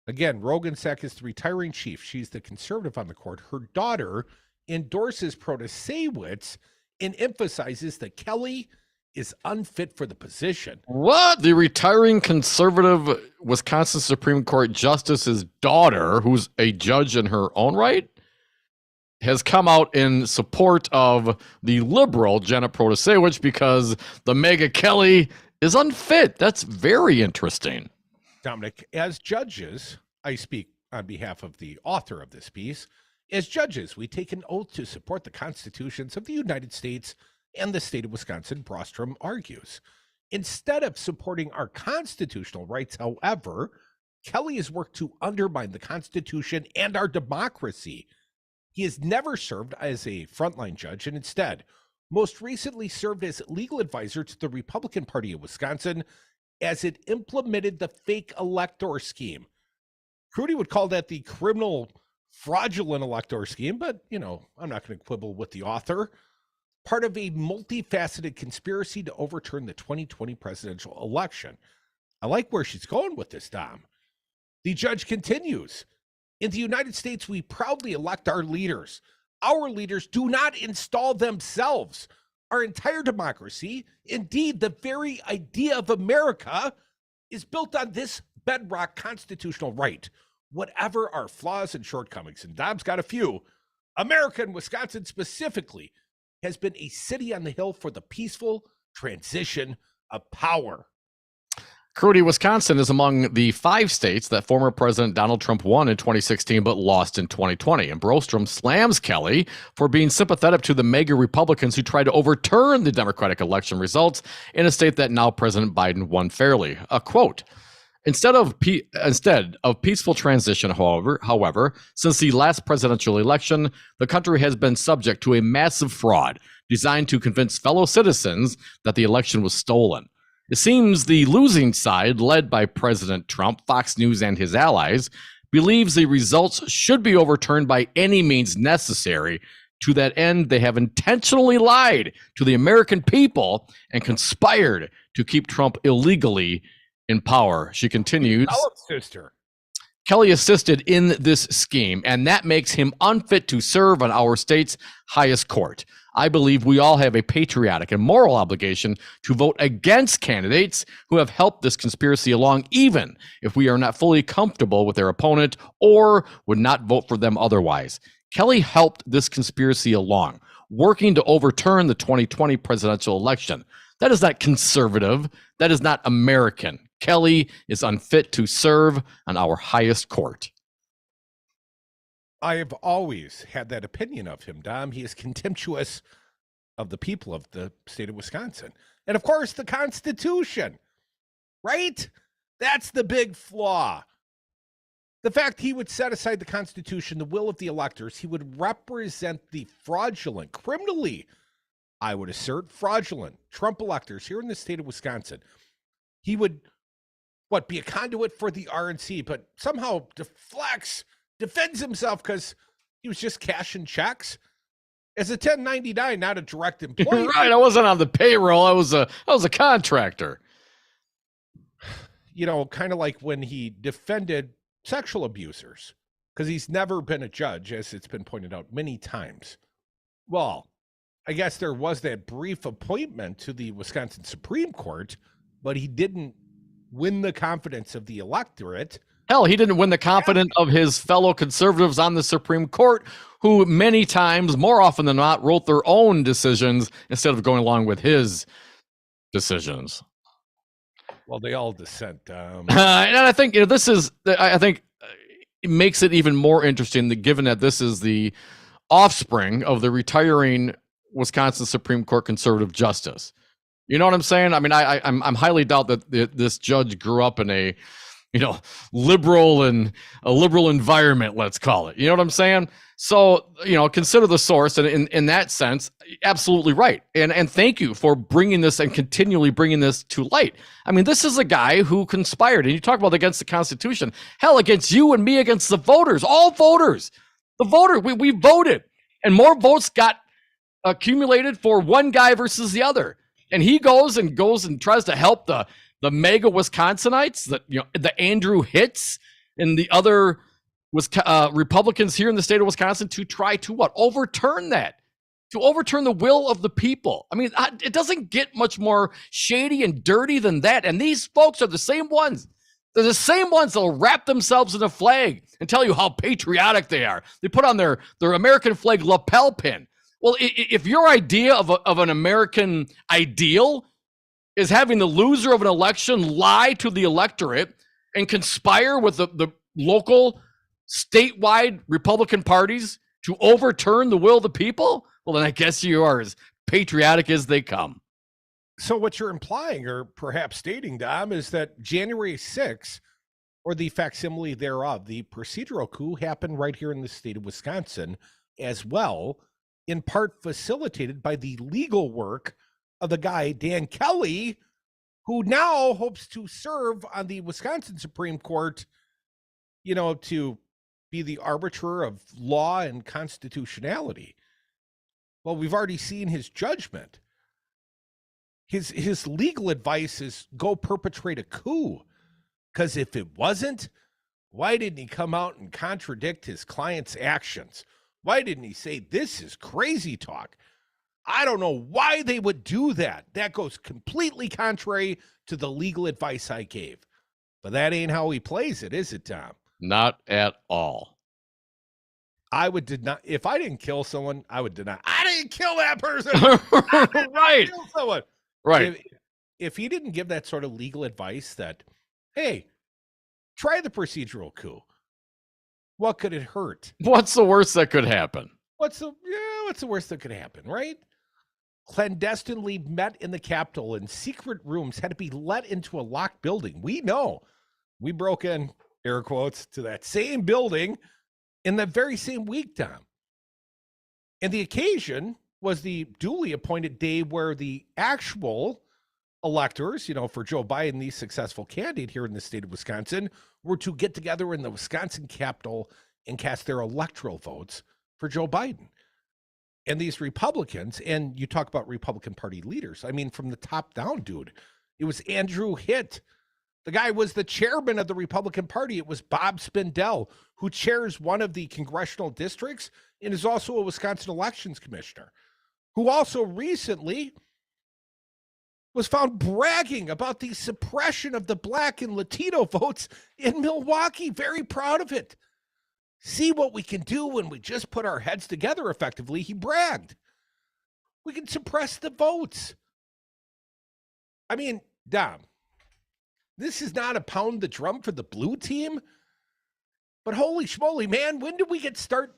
again, Roggensack is the retiring chief. She's the conservative on the court. Her daughter endorses Protasewicz and emphasizes that Kelly is unfit for the position. What? The retiring conservative Wisconsin Supreme Court justice's daughter, who's a judge in her own right? has come out in support of the liberal Janet Protasewicz because the Mega Kelly is unfit. That's very interesting. Dominic, as judges, I speak on behalf of the author of this piece. As judges, we take an oath to support the constitutions of the United States and the state of Wisconsin, Brostrom argues. Instead of supporting our constitutional rights, however, Kelly has worked to undermine the Constitution and our democracy. He has never served as a frontline judge and instead, most recently served as legal advisor to the Republican Party of Wisconsin as it implemented the fake elector scheme. Crudy would call that the criminal fraudulent elector scheme, but, I'm not going to quibble with the author. Part of a multifaceted conspiracy to overturn the 2020 presidential election. I like where she's going with this, Dom. The judge continues. In the United States, we proudly elect our leaders. Our leaders do not install themselves. Our entire democracy, indeed, the very idea of America, is built on this bedrock constitutional right. Whatever our flaws and shortcomings, and Dom's got a few, America and Wisconsin specifically has been a city on the hill for the peaceful transition of power. Crudy, Wisconsin is among the 5 states that former President Donald Trump won in 2016 but lost in 2020. And Brostrom slams Kelly for being sympathetic to the MAGA Republicans who tried to overturn the Democratic election results in a state that now President Biden won fairly. A quote, Instead of peaceful transition, however, since the last presidential election, the country has been subject to a massive fraud designed to convince fellow citizens that the election was stolen. It seems the losing side, led by President Trump, Fox News, and his allies, believes the results should be overturned by any means necessary. To that end, they have intentionally lied to the American people and conspired to keep Trump illegally in power. She continues, sister. Kelly assisted in this scheme, and that makes him unfit to serve on our state's highest court. I believe we all have a patriotic and moral obligation to vote against candidates who have helped this conspiracy along, even if we are not fully comfortable with their opponent or would not vote for them otherwise. Kelly helped this conspiracy along, working to overturn the 2020 presidential election. That is not conservative. That is not American. Kelly is unfit to serve on our highest court. I have always had that opinion of him, Dom. He is contemptuous of the people of the state of Wisconsin. And of course, the Constitution, right? That's the big flaw. The fact he would set aside the Constitution, the will of the electors, he would represent the fraudulent, criminally, I would assert, fraudulent Trump electors here in the state of Wisconsin. He would, be a conduit for the RNC, but somehow defends himself because he was just cashing checks as a 1099, not a direct employee. Right, I wasn't on the payroll. I was a contractor. Kind of like when he defended sexual abusers, because he's never been a judge, as it's been pointed out many times. Well, I guess there was that brief appointment to the Wisconsin Supreme Court, but he didn't win the confidence of the electorate. Hell, he didn't win the confidence of his fellow conservatives on the Supreme Court, who many times, more often than not, wrote their own decisions instead of going along with his decisions. Well, they all dissent. And I think this is. I think it makes it even more interesting, that given that this is the offspring of the retiring Wisconsin Supreme Court conservative justice. You know what I'm saying? I mean, I'm highly doubt that this judge grew up in a liberal environment, let's call it. You know what I'm saying? So, consider the source, and in that sense, absolutely right. And thank you for bringing this and continually bringing this to light. I mean, this is a guy who conspired, and you talk about against the Constitution, hell, against you and me, against the voters, all voters. The voter, we voted, and more votes got accumulated for one guy versus the other. And he goes and tries to help the mega Wisconsinites, the Andrew Hitts and the other Republicans here in the state of Wisconsin to try to overturn that, to overturn the will of the people. I mean, it doesn't get much more shady and dirty than that. And these folks are the same ones They're the same ones that'll wrap themselves in a flag and tell you how patriotic they are. They put on their American flag lapel pin. Well, if your idea of an American ideal is having the loser of an election lie to the electorate and conspire with the local, statewide Republican parties to overturn the will of the people, well, then I guess you are as patriotic as they come. So what you're implying, or perhaps stating, Dom, is that January 6th, or the facsimile thereof, the procedural coup happened right here in the state of Wisconsin as well, in part facilitated by the legal work of the guy, Dan Kelly, who now hopes to serve on the Wisconsin Supreme Court, to be the arbiter of law and constitutionality. Well, we've already seen his judgment. His legal advice is go perpetrate a coup, because if it wasn't, why didn't he come out and contradict his client's actions? Why didn't he say this is crazy talk? I don't know why they would do that. That goes completely contrary to the legal advice I gave. But that ain't how he plays it, is it, Tom? Not at all. I would deny. If I didn't kill someone, I would deny. I didn't kill that person. Right. Kill someone. Right. If he didn't give that sort of legal advice that, hey, try the procedural coup, what could it hurt? What's the worst that could happen? What's the worst that could happen, right? Clandestinely met in the Capitol in secret rooms, had to be let into a locked building. We know. We broke in, air quotes, to that same building in the very same week, Tom. And the occasion was the duly appointed day where the actual electors, for Joe Biden, the successful candidate here in the state of Wisconsin, were to get together in the Wisconsin Capitol and cast their electoral votes for Joe Biden. And these Republicans, and you talk about Republican Party leaders, I mean, from the top down, dude, it was Andrew Hitt. The guy was the chairman of the Republican Party. It was Bob Spindell, who chairs one of the congressional districts and is also a Wisconsin elections commissioner, who also recently was found bragging about the suppression of the Black and Latino votes in Milwaukee. Very proud of it. See what we can do when we just put our heads together effectively, he bragged. We can suppress the votes. I mean, Dom, this is not a pound the drum for the blue team, but holy schmoly, man, when did we start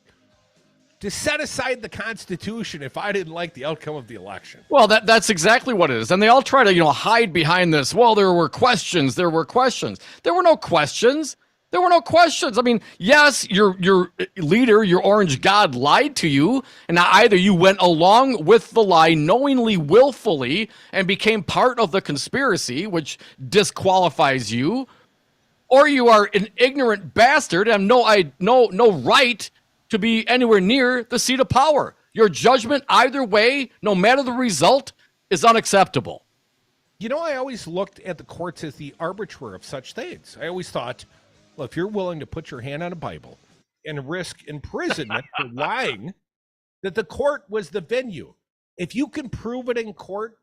to set aside the Constitution if I didn't like the outcome of the election? Well, that's exactly what it is. And they all try to, hide behind this. Well, there were questions. There were questions. There were no questions. There were no questions. I mean, yes, your leader, your orange god, lied to you, and either you went along with the lie knowingly, willfully, and became part of the conspiracy, which disqualifies you, or you are an ignorant bastard and have no right to be anywhere near the seat of power. Your judgment, either way, no matter the result, is unacceptable. I always looked at the courts as the arbiter of such things. I always thought, well, if you're willing to put your hand on a Bible and risk imprisonment for lying, that the court was the venue. If you can prove it in court,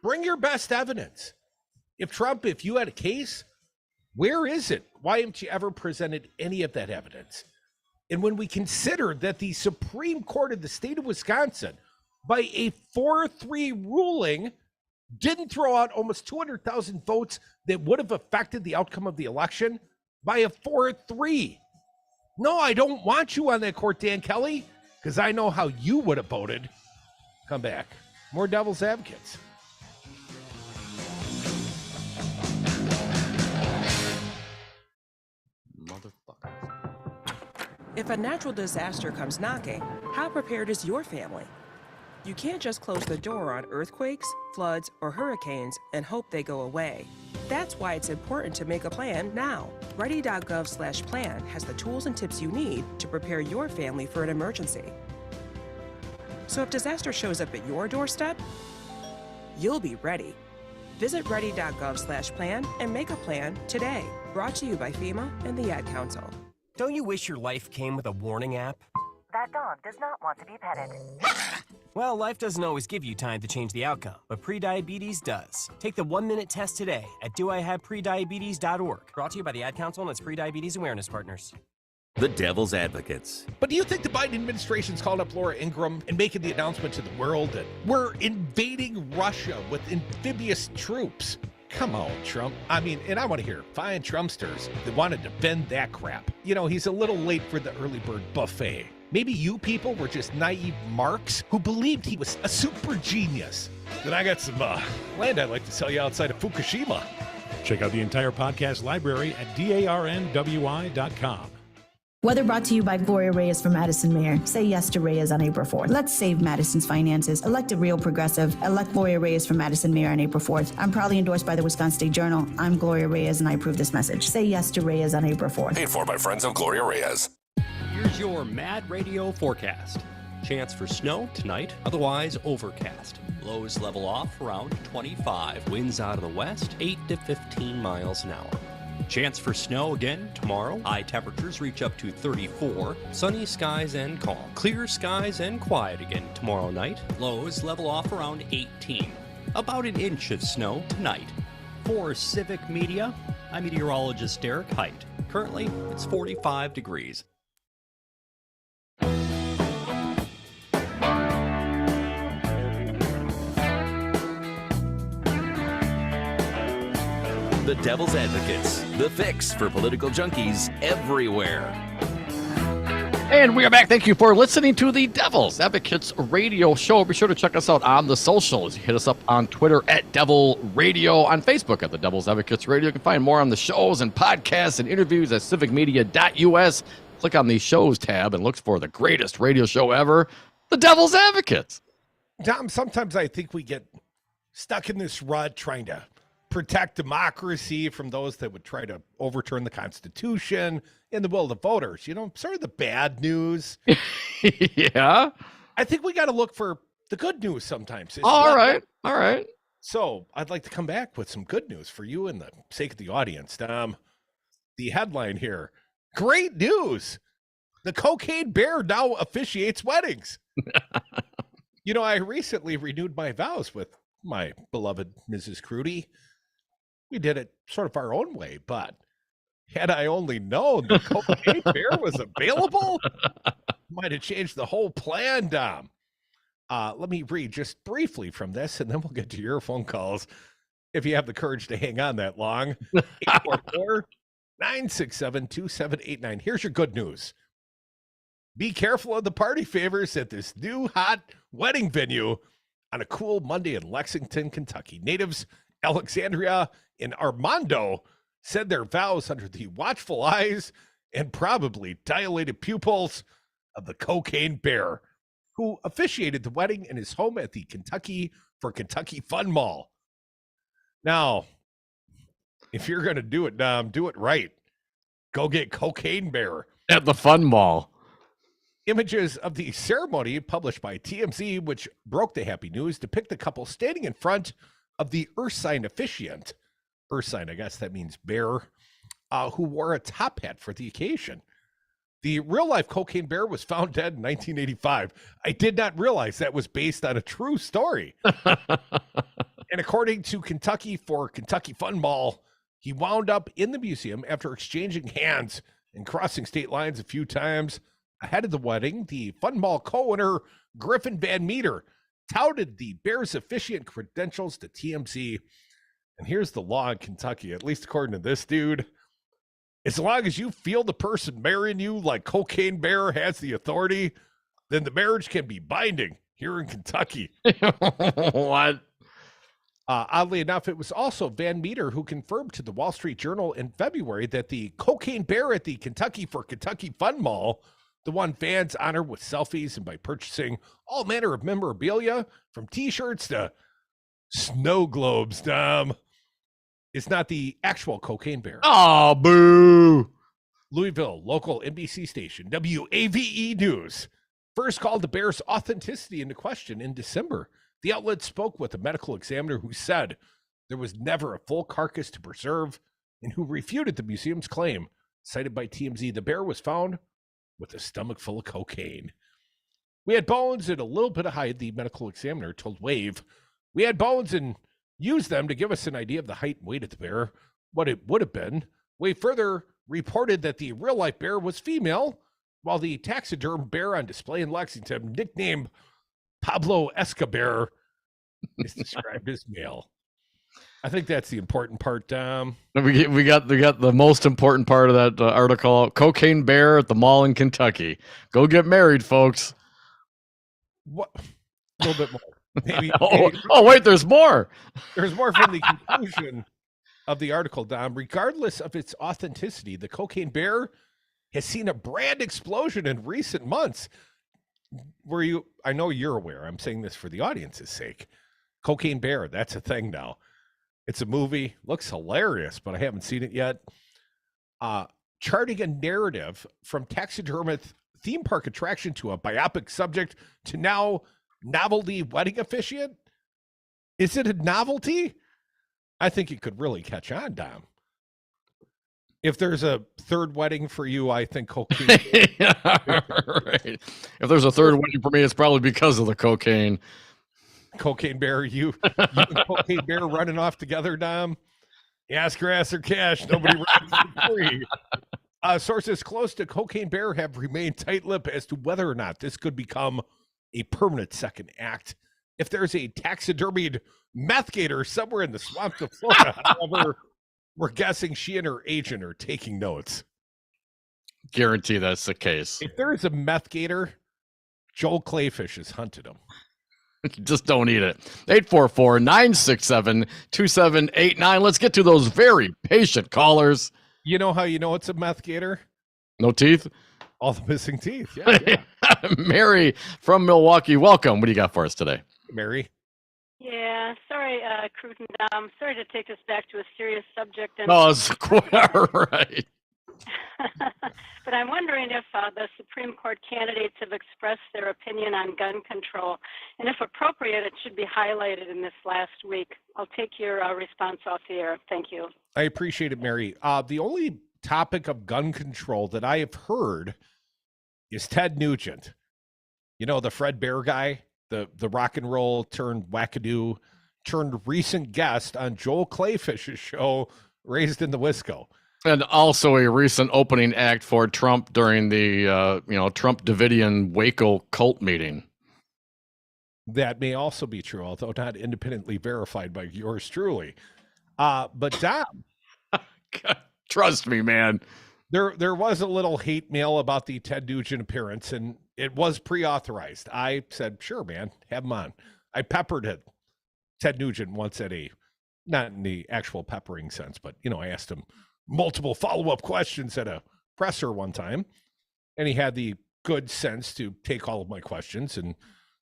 bring your best evidence. If you had a case, where is it? Why haven't you ever presented any of that evidence? And when we consider that the Supreme Court of the state of Wisconsin, by a 4-3 ruling, didn't throw out almost 200,000 votes that would have affected the outcome of the election, by a 4-3. No, I don't want you on that court, Dan Kelly, because I know how you would have voted. Come back. More devil's advocates. Motherfucker. If a natural disaster comes knocking, how prepared is your family? You can't just close the door on earthquakes, floods, or hurricanes and hope they go away. That's why it's important to make a plan now. Ready.gov/plan has the tools and tips you need to prepare your family for an emergency. So if disaster shows up at your doorstep, you'll be ready. Visit ready.gov/plan and make a plan today. Brought to you by FEMA and the Ad Council. Don't you wish your life came with a warning app? That dog does not want to be petted. Well, life doesn't always give you time to change the outcome, but prediabetes does. Take the 1-minute test today at doihaveprediabetes.org. Brought to you by the Ad Council and its Prediabetes Awareness Partners. The Devil's Advocates. But do you think the Biden administration's calling up Laura Ingraham and making the announcement to the world that we're invading Russia with amphibious troops? Come on, Trump. I mean, and I want to hear fine Trumpsters that want to defend that crap. You know, he's a little late for the early bird buffet. Maybe you people were just naive marks who believed he was a super genius. Then I got some land I'd like to sell you outside of Fukushima. Check out the entire podcast library at darnwi.com. Weather brought to you by Gloria Reyes from Madison Mayor. Say yes to Reyes on April 4th. Let's save Madison's finances. Elect a real progressive. Elect Gloria Reyes from Madison Mayor on April 4th. I'm proudly endorsed by the Wisconsin State Journal. I'm Gloria Reyes and I approve this message. Say yes to Reyes on April 4th. Paid for by friends of Gloria Reyes. Here's your Mad Radio forecast. Chance for snow tonight, otherwise overcast. Lows level off around 25. Winds out of the west, 8 to 15 miles an hour. Chance for snow again tomorrow. High temperatures reach up to 34. Sunny skies and calm. Clear skies and quiet again tomorrow night. Lows level off around 18. About an inch of snow tonight. For Civic Media, I'm meteorologist Derek Height. Currently, it's 45 degrees. The Devil's Advocates, the fix for political junkies everywhere. And we are back. Thank you for listening to the Devil's Advocates radio show. Be sure to check us out on the socials. Hit us up on Twitter at Devil Radio, on Facebook at the Devil's Advocates Radio. You can find more on the shows and podcasts and interviews at civicmedia.us. Click on the shows tab and look for the greatest radio show ever, the Devil's Advocates. Tom, sometimes I think we get stuck in this rut trying to protect democracy from those that would try to overturn the Constitution and the will of the voters. You know, sort of the bad news. Yeah. I think we got to look for the good news sometimes. All right. So I'd like to come back with some good news for you and the sake of the audience. The headline here, great news. The cocaine bear now officiates weddings. You know, I recently renewed my vows with my beloved Mrs. Crudy. We did it sort of our own way, but had I only known the cocaine bear was available, might have changed the whole plan, Dom. Let me read just briefly from this, and then we'll get to your phone calls if you have the courage to hang on that long. 844-967-2789. Here's your good news. Be careful of the party favors at this new hot wedding venue on a cool Monday in Lexington, Kentucky. Natives Alexandria and Armando said their vows under the watchful eyes and probably dilated pupils of the cocaine bear, who officiated the wedding in his home at the Kentucky Fun Mall. Now, if you're going to do it, Dom, do it right. Go get Cocaine Bear at the Fun Mall. Images of the ceremony published by TMZ, which broke the happy news, depict the couple standing in front of the Ursine officiant. Ursine, I guess that means bear, who wore a top hat for the occasion. The real-life cocaine bear was found dead in 1985. I did not realize that was based on a true story. And according to Kentucky Fun Mall, he wound up in the museum after exchanging hands and crossing state lines a few times. Ahead of the wedding, the Fun Mall co-owner, Griffin Van Meter, touted the bear's officiant credentials to TMZ. And here's the law in Kentucky, at least according to this dude. As long as you feel the person marrying you like Cocaine Bear has the authority, then the marriage can be binding here in Kentucky. What? Oddly enough, it was also Van Meter who confirmed to the Wall Street Journal in February that the Cocaine Bear at the Kentucky Fun Mall, the one fans honor with selfies and by purchasing all manner of memorabilia, from T-shirts to snow globes, Dom, is not the actual Cocaine Bear. Oh, boo. Louisville local NBC station, WAVE News, first called the bear's authenticity into question in December. The outlet spoke with a medical examiner who said there was never a full carcass to preserve and who refuted the museum's claim. Cited by TMZ, the bear was found with a stomach full of cocaine. We had bones and a little bit of height, the medical examiner told Wave. We had bones and used them to give us an idea of the height and weight of the bear, what it would have been. Wave further reported that the real-life bear was female, while the taxiderm bear on display in Lexington, nicknamed Pablo Escobar, is described as male. I think that's the important part, Dom. We got the most important part of that article. Cocaine bear at the mall in Kentucky. Go get married, folks. What? A little bit more. Maybe, wait, there's more. There's more from the conclusion of the article, Dom. Regardless of its authenticity, the cocaine bear has seen a brand explosion in recent months. I know you're aware. I'm saying this for the audience's sake. Cocaine bear, that's a thing now. It's a movie. Looks hilarious, but I haven't seen it yet. Charting a narrative from taxidermist theme park attraction to a biopic subject to now novelty wedding officiant. Is it a novelty? I think it could really catch on, Dom. If there's a third wedding for you, I think cocaine. Right. If there's a third wedding for me, it's probably because of the cocaine. Cocaine bear, you and cocaine bear running off together, Dom. Ask grass or cash. Nobody runs for free. Sources close to cocaine bear have remained tight-lipped as to whether or not this could become a permanent second act. If there's a taxidermied meth gator somewhere in the swamps of Florida, however, we're guessing she and her agent are taking notes. Guarantee that's the case. If there is a meth gator, Joel Clayfish has hunted him. Just don't eat it. 844-967-2789. Let's get to those very patient callers. You know how you know it's a meth gator? No teeth? All the missing teeth. Yeah. Mary from Milwaukee, welcome. What do you got for us today? Mary? Yeah, sorry, Cruton. Sorry to take us back to a serious subject. No, it's quite all right. But I'm wondering if the Supreme Court candidates have expressed their opinion on gun control, and if appropriate, it should be highlighted in this last week. I'll take your response off the air. Thank you. I appreciate it, Mary. The only topic of gun control that I have heard is Ted Nugent. You know, the Fred Bear guy, the rock and roll turned wackadoo turned recent guest on Joel Clayfish's show, Raised in the Wisco. And also a recent opening act for Trump during the, Trump Davidian Waco cult meeting. That may also be true, although not independently verified by yours truly. But Dom, trust me, man. There was a little hate mail about the Ted Nugent appearance, and it was pre-authorized. I said, sure, man, have him on. I peppered it. Ted Nugent once at not in the actual peppering sense, but, I asked him multiple follow-up questions at a presser one time, and he had the good sense to take all of my questions and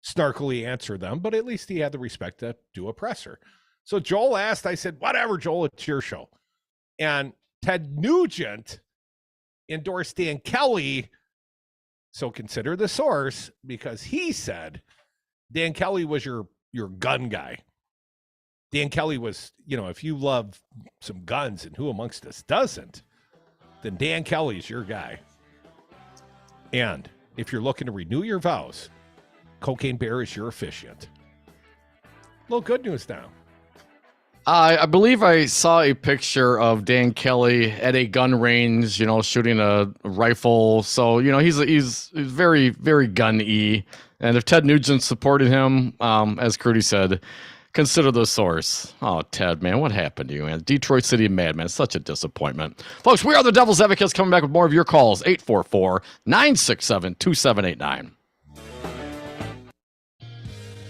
snarkily answer them, but at least he had the respect to do a presser. So Joel asked, I said, whatever, Joel, it's your show. And Ted Nugent endorsed Dan Kelly, so consider the source, because he said Dan Kelly was your gun guy. Dan Kelly was, if you love some guns, and who amongst us doesn't, then Dan Kelly's your guy. And if you're looking to renew your vows, Cocaine Bear is your officiant. A little good news now. I believe I saw a picture of Dan Kelly at a gun range, shooting a rifle. So, he's very, very gun-y. And if Ted Nugent supported him, as Crudy said, consider the source. Oh, Ted, man, what happened to you, man? Detroit City Madman, such a disappointment. Folks, we are the Devil's Advocates, coming back with more of your calls. 844-967-2789.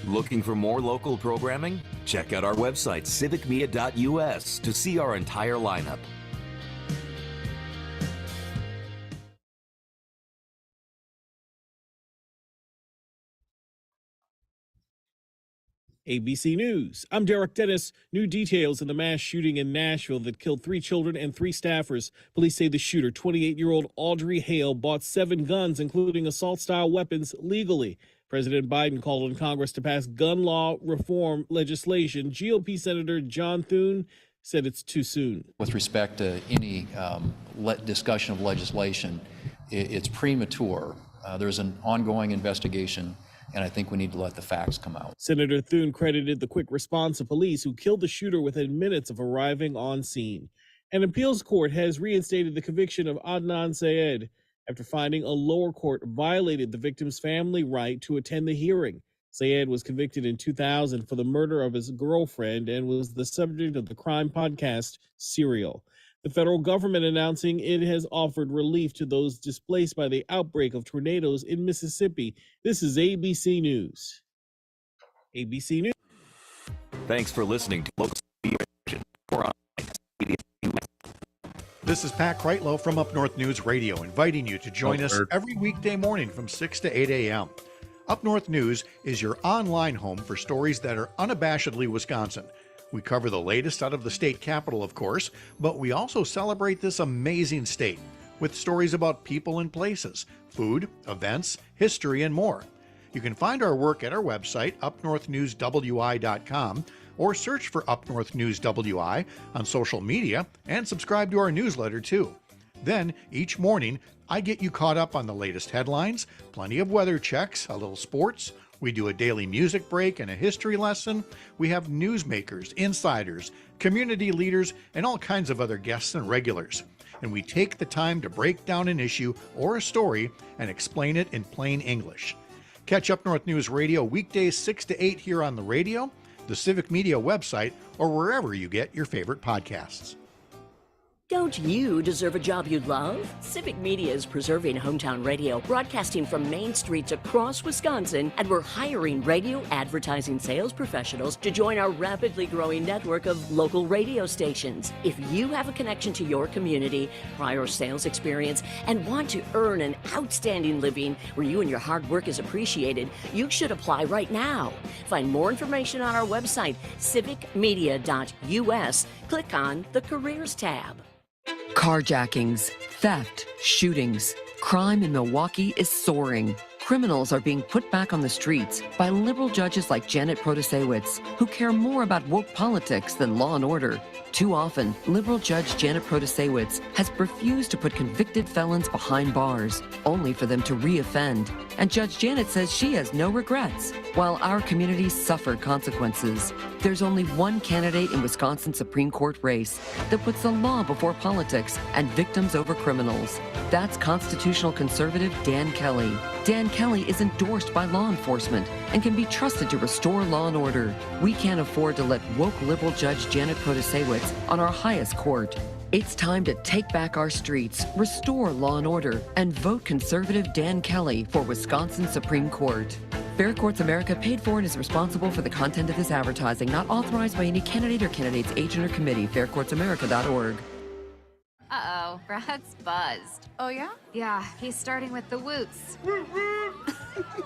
Looking for more local programming? Check out our website, civicmedia.us, to see our entire lineup. ABC News. I'm Derek Dennis. New details in the mass shooting in Nashville that killed 3 children and 3 staffers. Police say the shooter, 28-year-old Audrey Hale, bought 7 guns, including assault-style weapons, legally. President Biden called on Congress to pass gun law reform legislation. GOP Senator John Thune said it's too soon. With respect to any discussion of legislation, it's premature There's an ongoing investigation, and I think we need to let the facts come out. Senator Thune credited the quick response of police who killed the shooter within minutes of arriving on scene. An appeals court has reinstated the conviction of Adnan Syed after finding a lower court violated the victim's family right to attend the hearing. Syed was convicted in 2000 for the murder of his girlfriend and was the subject of the crime podcast Serial. The federal government announcing it has offered relief to those displaced by the outbreak of tornadoes in Mississippi. This is ABC News. ABC News. Thanks for listening to Local Media. This is Pat Kreitlow from Up North News Radio, inviting you to join us every weekday morning from 6 to 8 a.m. Up North News is your online home for stories that are unabashedly Wisconsin. We cover the latest out of the state capital, of course, but we also celebrate this amazing state with stories about people and places, food, events, history, and more. You can find our work at our website, upnorthnewswi.com, or search for Up North News WI on social media and subscribe to our newsletter too. Then, each morning, I get you caught up on the latest headlines, plenty of weather checks, a little sports. We do a daily music break and a history lesson. We have newsmakers, insiders, community leaders, and all kinds of other guests and regulars. And we take the time to break down an issue or a story and explain it in plain English. Catch Up North News Radio weekdays 6 to 8 here on the radio, the Civic Media website, or wherever you get your favorite podcasts. Don't you deserve a job you love? Civic Media is preserving hometown radio, broadcasting from main streets across Wisconsin, and we're hiring radio advertising sales professionals to join our rapidly growing network of local radio stations. If you have a connection to your community, prior sales experience, and want to earn an outstanding living where you and your hard work is appreciated, you should apply right now. Find more information on our website, civicmedia.us. Click on the Careers tab. Carjackings, theft, shootings. Crime in Milwaukee is soaring. Criminals are being put back on the streets by liberal judges like Janet Protasewicz, who care more about woke politics than law and order. Too often, liberal judge Janet Protasewicz has refused to put convicted felons behind bars, only for them to re-offend. And Judge Janet says she has no regrets, while our communities suffer consequences. There's only one candidate in Wisconsin's Supreme Court race that puts the law before politics and victims over criminals. That's constitutional conservative Dan Kelly. Dan Kelly is endorsed by law enforcement and can be trusted to restore law and order. We can't afford to let woke liberal judge Janet Protasewicz on our highest court. It's time to take back our streets, restore law and order, and vote conservative Dan Kelly for Wisconsin Supreme Court. Fair Courts America paid for and is responsible for the content of this advertising, not authorized by any candidate or candidate's agent or committee. faircourtsamerica.org. Uh-oh, Brad's buzzed. Oh, yeah? Yeah, he's starting with the woots.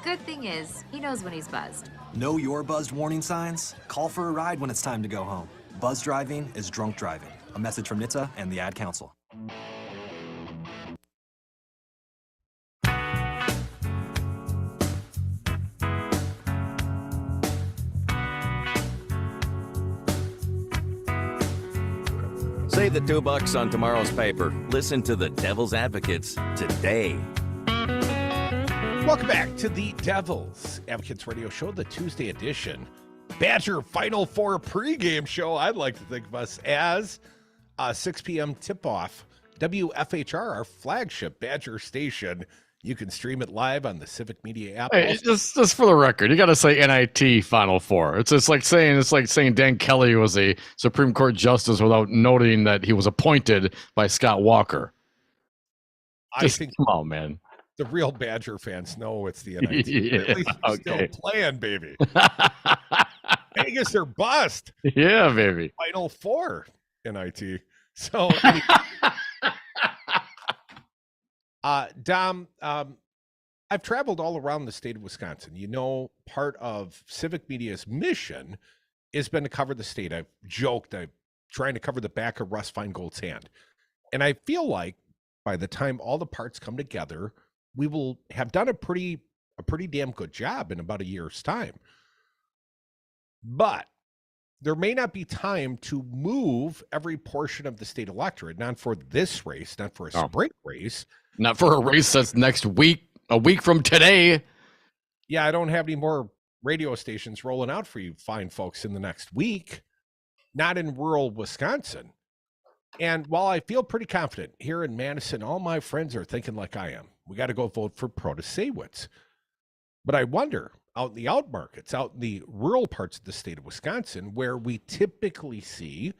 Good thing is, he knows when he's buzzed. Know your buzzed warning signs? Call for a ride when it's time to go home. Buzz driving is drunk driving. A message from NHTSA and the Ad Council. Save the $2 on tomorrow's paper. Listen to the Devil's Advocates today. Welcome back to the Devil's Advocates Radio Show, the Tuesday edition. Badger Final Four pregame show. I'd like to think of us as 6 p.m. tip-off. WFHR, our flagship Badger station. You can stream it live on the Civic Media app. Hey, just for the record, you got to say NIT Final Four. It's like saying Dan Kelly was a Supreme Court justice without noting that he was appointed by Scott Walker. I think, come on, man. The real Badger fans know it's the NIT. Yeah, at least it's still playing, baby. Vegas or bust. Yeah, baby. Final Four NIT. So, Dom, I've traveled all around the state of Wisconsin. You know, part of Civic Media's mission has been to cover the state. I've joked I'm trying to cover the back of Russ Feingold's hand. And I feel like by the time all the parts come together, we will have done a pretty damn good job in about a year's time. But there may not be time to move every portion of the state electorate, not for this race, not for a spring race. Not for a race that's next week. a week from today. Yeah, I don't have any more radio stations rolling out for you fine folks in the next week. Not in rural Wisconsin. And while I feel pretty confident here in Madison, all my friends are thinking like I am. We got to go vote for Protasewicz. But I wonder, out in the out markets, out in the rural parts of the state of Wisconsin, where we typically see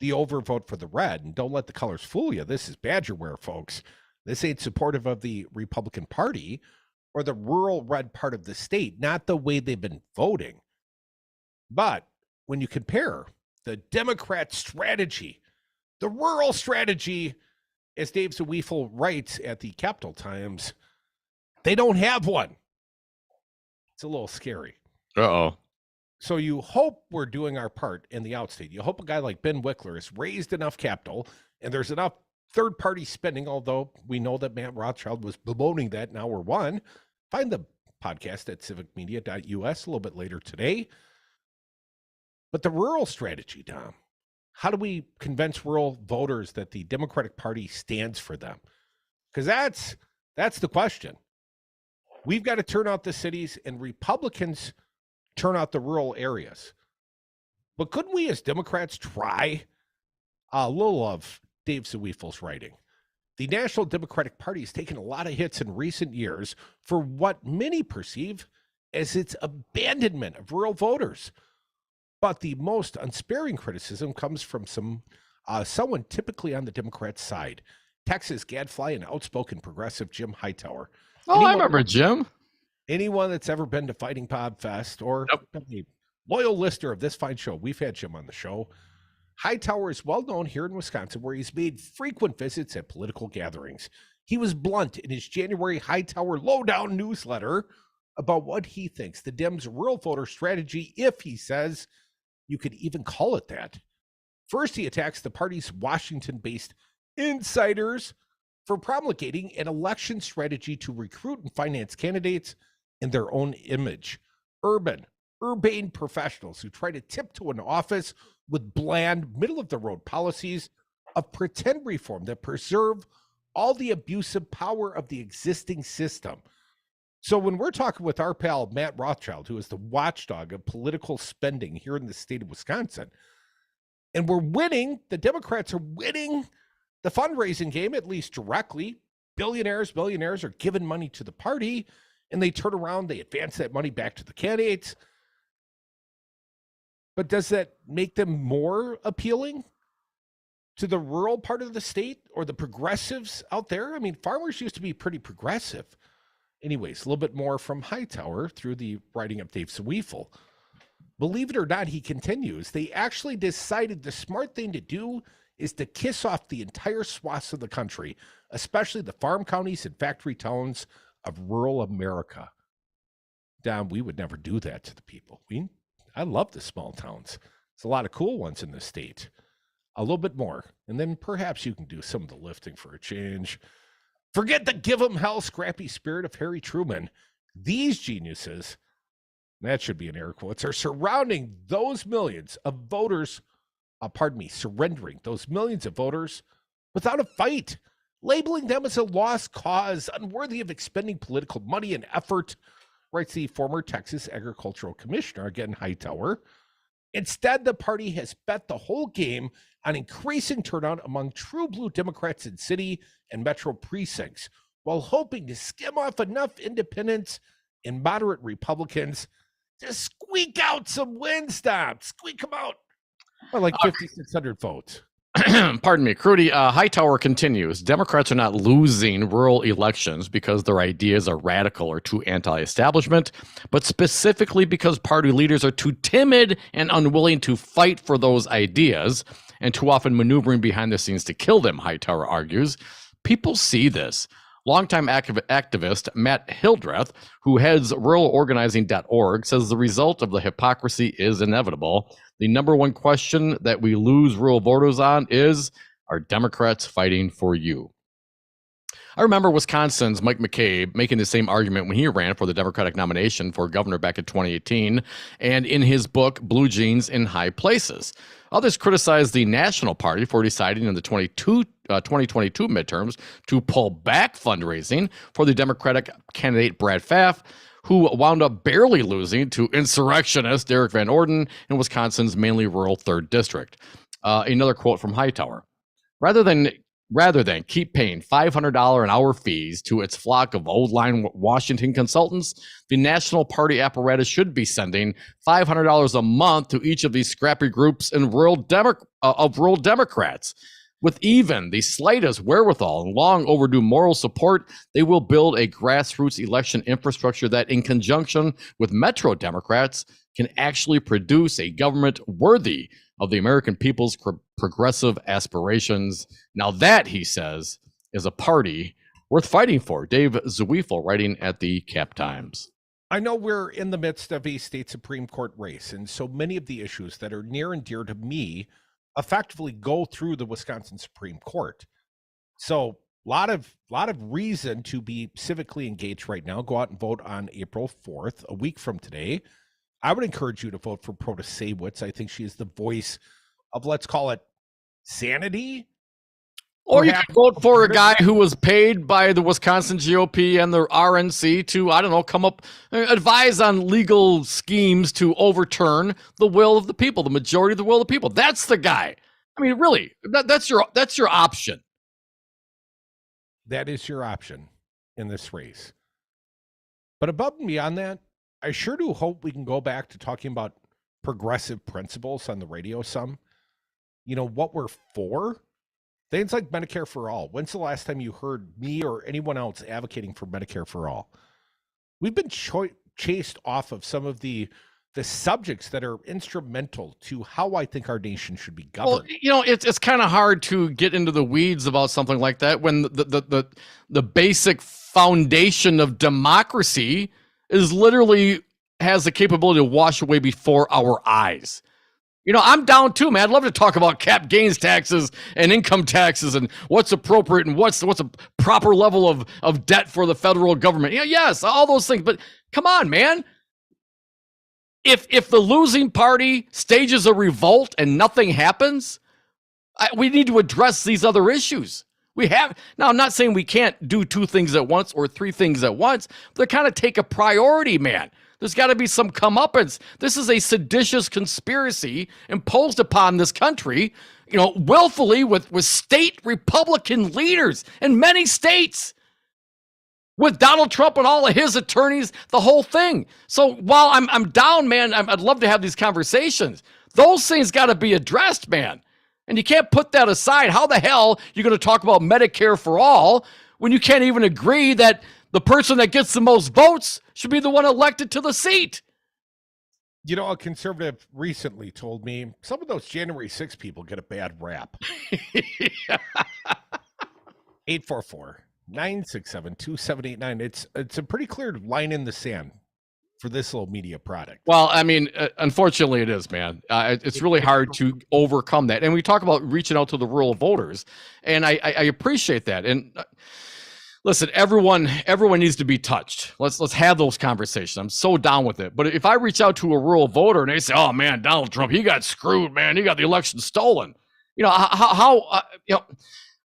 the overvote for the red, and don't let the colors fool you. This is Badger wear, folks. This ain't supportive of the Republican Party or the rural red part of the state, not the way they've been voting. But when you compare the Democrat strategy, the rural strategy, as Dave Zawiefel writes at the Capital Times, they don't have one. It's a little scary. Uh-oh. So you hope we're doing our part in the outstate. You hope a guy like Ben Wickler has raised enough capital and there's enough third-party spending, although we know that Matt Rothschild was bemoaning that. Now we're one. Find the podcast at civicmedia.us a little bit later today. But the rural strategy, Dom, how do we convince rural voters that the Democratic Party stands for them? Because that's the question. We've got to turn out the cities, and Republicans turn out the rural areas. But couldn't we as Democrats try a little of Dave Zawiefel's writing? The National Democratic Party has taken a lot of hits in recent years for what many perceive as its abandonment of rural voters. But the most unsparing criticism comes from someone typically on the Democrat side, Texas gadfly and outspoken progressive Jim Hightower. Oh, I remember Jim. Anyone that's ever been to Fighting Bob Fest or a loyal listener of this fine show, we've had Jim on the show. Hightower is well known here in Wisconsin, where he's made frequent visits at political gatherings. He was blunt in his January Hightower Lowdown newsletter about what he thinks the Dems' rural voter strategy, if he says you could even call it that. First, he attacks the party's Washington-based insiders for promulgating an election strategy to recruit and finance candidates in their own image. Urbane professionals who try to tiptoe an office with bland, middle-of-the-road policies of pretend reform that preserve all the abusive power of the existing system. So when we're talking with our pal Matt Rothschild, who is the watchdog of political spending here in the state of Wisconsin, and we're winning, the Democrats are winning the fundraising game, at least directly. Billionaires, millionaires are giving money to the party, and they turn around, they advance that money back to the candidates. But does that make them more appealing to the rural part of the state or the progressives out there? I mean, farmers used to be pretty progressive. Anyways, a little bit more from Hightower through the writing of Dave Zawiefel. Believe it or not, he continues, they actually decided the smart thing to do is to kiss off the entire swaths of the country, especially the farm counties and factory towns of rural America. Dom, we would never do that to the people. I love the small towns. There's a lot of cool ones in this state. A little bit more, and then perhaps you can do some of the lifting for a change. Forget the give 'em hell scrappy spirit of Harry Truman. These geniuses, that should be in air quotes, are surrounding those millions of voters, surrendering those millions of voters without a fight, labeling them as a lost cause, unworthy of expending political money and effort, writes the former Texas Agricultural Commissioner, again Hightower. Instead, the party has bet the whole game on increasing turnout among true blue Democrats in city and metro precincts, while hoping to skim off enough independents and moderate Republicans to squeak out some win stops. Squeak them out. Or like 5,600 votes. Pardon me, Crudy. Hightower continues. Democrats are not losing rural elections because their ideas are radical or too anti-establishment, but specifically because party leaders are too timid and unwilling to fight for those ideas and too often maneuvering behind the scenes to kill them, Hightower argues. People see this. Longtime activist Matt Hildreth, who heads ruralorganizing.org, says the result of the hypocrisy is inevitable. The number one question that we lose rural voters on is, are Democrats fighting for you? I remember Wisconsin's Mike McCabe making the same argument when he ran for the Democratic nomination for governor back in 2018, and in his book, Blue Jeans in High Places. Others criticized the National Party for deciding in the 2022 midterms to pull back fundraising for the Democratic candidate Brad Pfaff, who wound up barely losing to insurrectionist Derek Van Orden in Wisconsin's mainly rural 3rd District. Another quote from Hightower. Rather than keep paying $500 an hour fees to its flock of old-line Washington consultants, the National Party apparatus should be sending $500 a month to each of these scrappy groups and rural Democrats. With even the slightest wherewithal and long overdue moral support, they will build a grassroots election infrastructure that, in conjunction with Metro Democrats, can actually produce a government worthy of the American people's progressive aspirations. Now that, he says, is a party worth fighting for. Dave Zweifel, writing at the Cap Times. I know we're in the midst of a state Supreme Court race, and so many of the issues that are near and dear to me effectively go through the Wisconsin Supreme Court. So a lot of reason to be civically engaged right now. Go out and vote on April 4th, a week from today. I would encourage you to vote for Protasewicz. I think she is the voice of, let's call it, sanity. Or you could vote for a guy who was paid by the Wisconsin GOP and the RNC to, I don't know, come up, advise on legal schemes to overturn the will of the people, the majority of the will of the people. That's the guy. I mean, really, that's your option. That is your option in this race. But above and beyond that, I sure do hope we can go back to talking about progressive principles on the radio some. You know, what we're for. Things like Medicare for all. When's the last time you heard me or anyone else advocating for Medicare for all? We've been chased off of some of the subjects that are instrumental to how I think our nation should be governed. Well, you know, it's kind of hard to get into the weeds about something like that when the basic foundation of democracy is literally has the capability to wash away before our eyes. You know, I'm down too, man. I'd love to talk about cap gains taxes and income taxes and what's appropriate and what's a proper level of debt for the federal government. Yeah, yes, all those things. But come on, man. If the losing party stages a revolt and nothing happens, we need to address these other issues. Now, I'm not saying we can't do 2 things at once or 3 things at once, but they kind of take a priority, man. There's got to be some comeuppance. This is a seditious conspiracy imposed upon this country, you know, willfully with state Republican leaders in many states, with Donald Trump and all of his attorneys, the whole thing. So while I'm down, man, I'd love to have these conversations. Those things got to be addressed, man. And you can't put that aside. How the hell are you going to talk about Medicare for all when you can't even agree that the person that gets the most votes should be the one elected to the seat? You know, a conservative recently told me some of those January 6 people get a bad rap. 844-967-2789. It's a pretty clear line in the sand for this little media product. Well, I mean, unfortunately it is, man. It's really hard to overcome that. And we talk about reaching out to the rural voters, and I appreciate that. And listen, everyone needs to be touched. Let's have those conversations. I'm so down with it. But if I reach out to a rural voter and they say, "Oh man, Donald Trump, he got screwed, man. He got the election stolen," you know, how you know,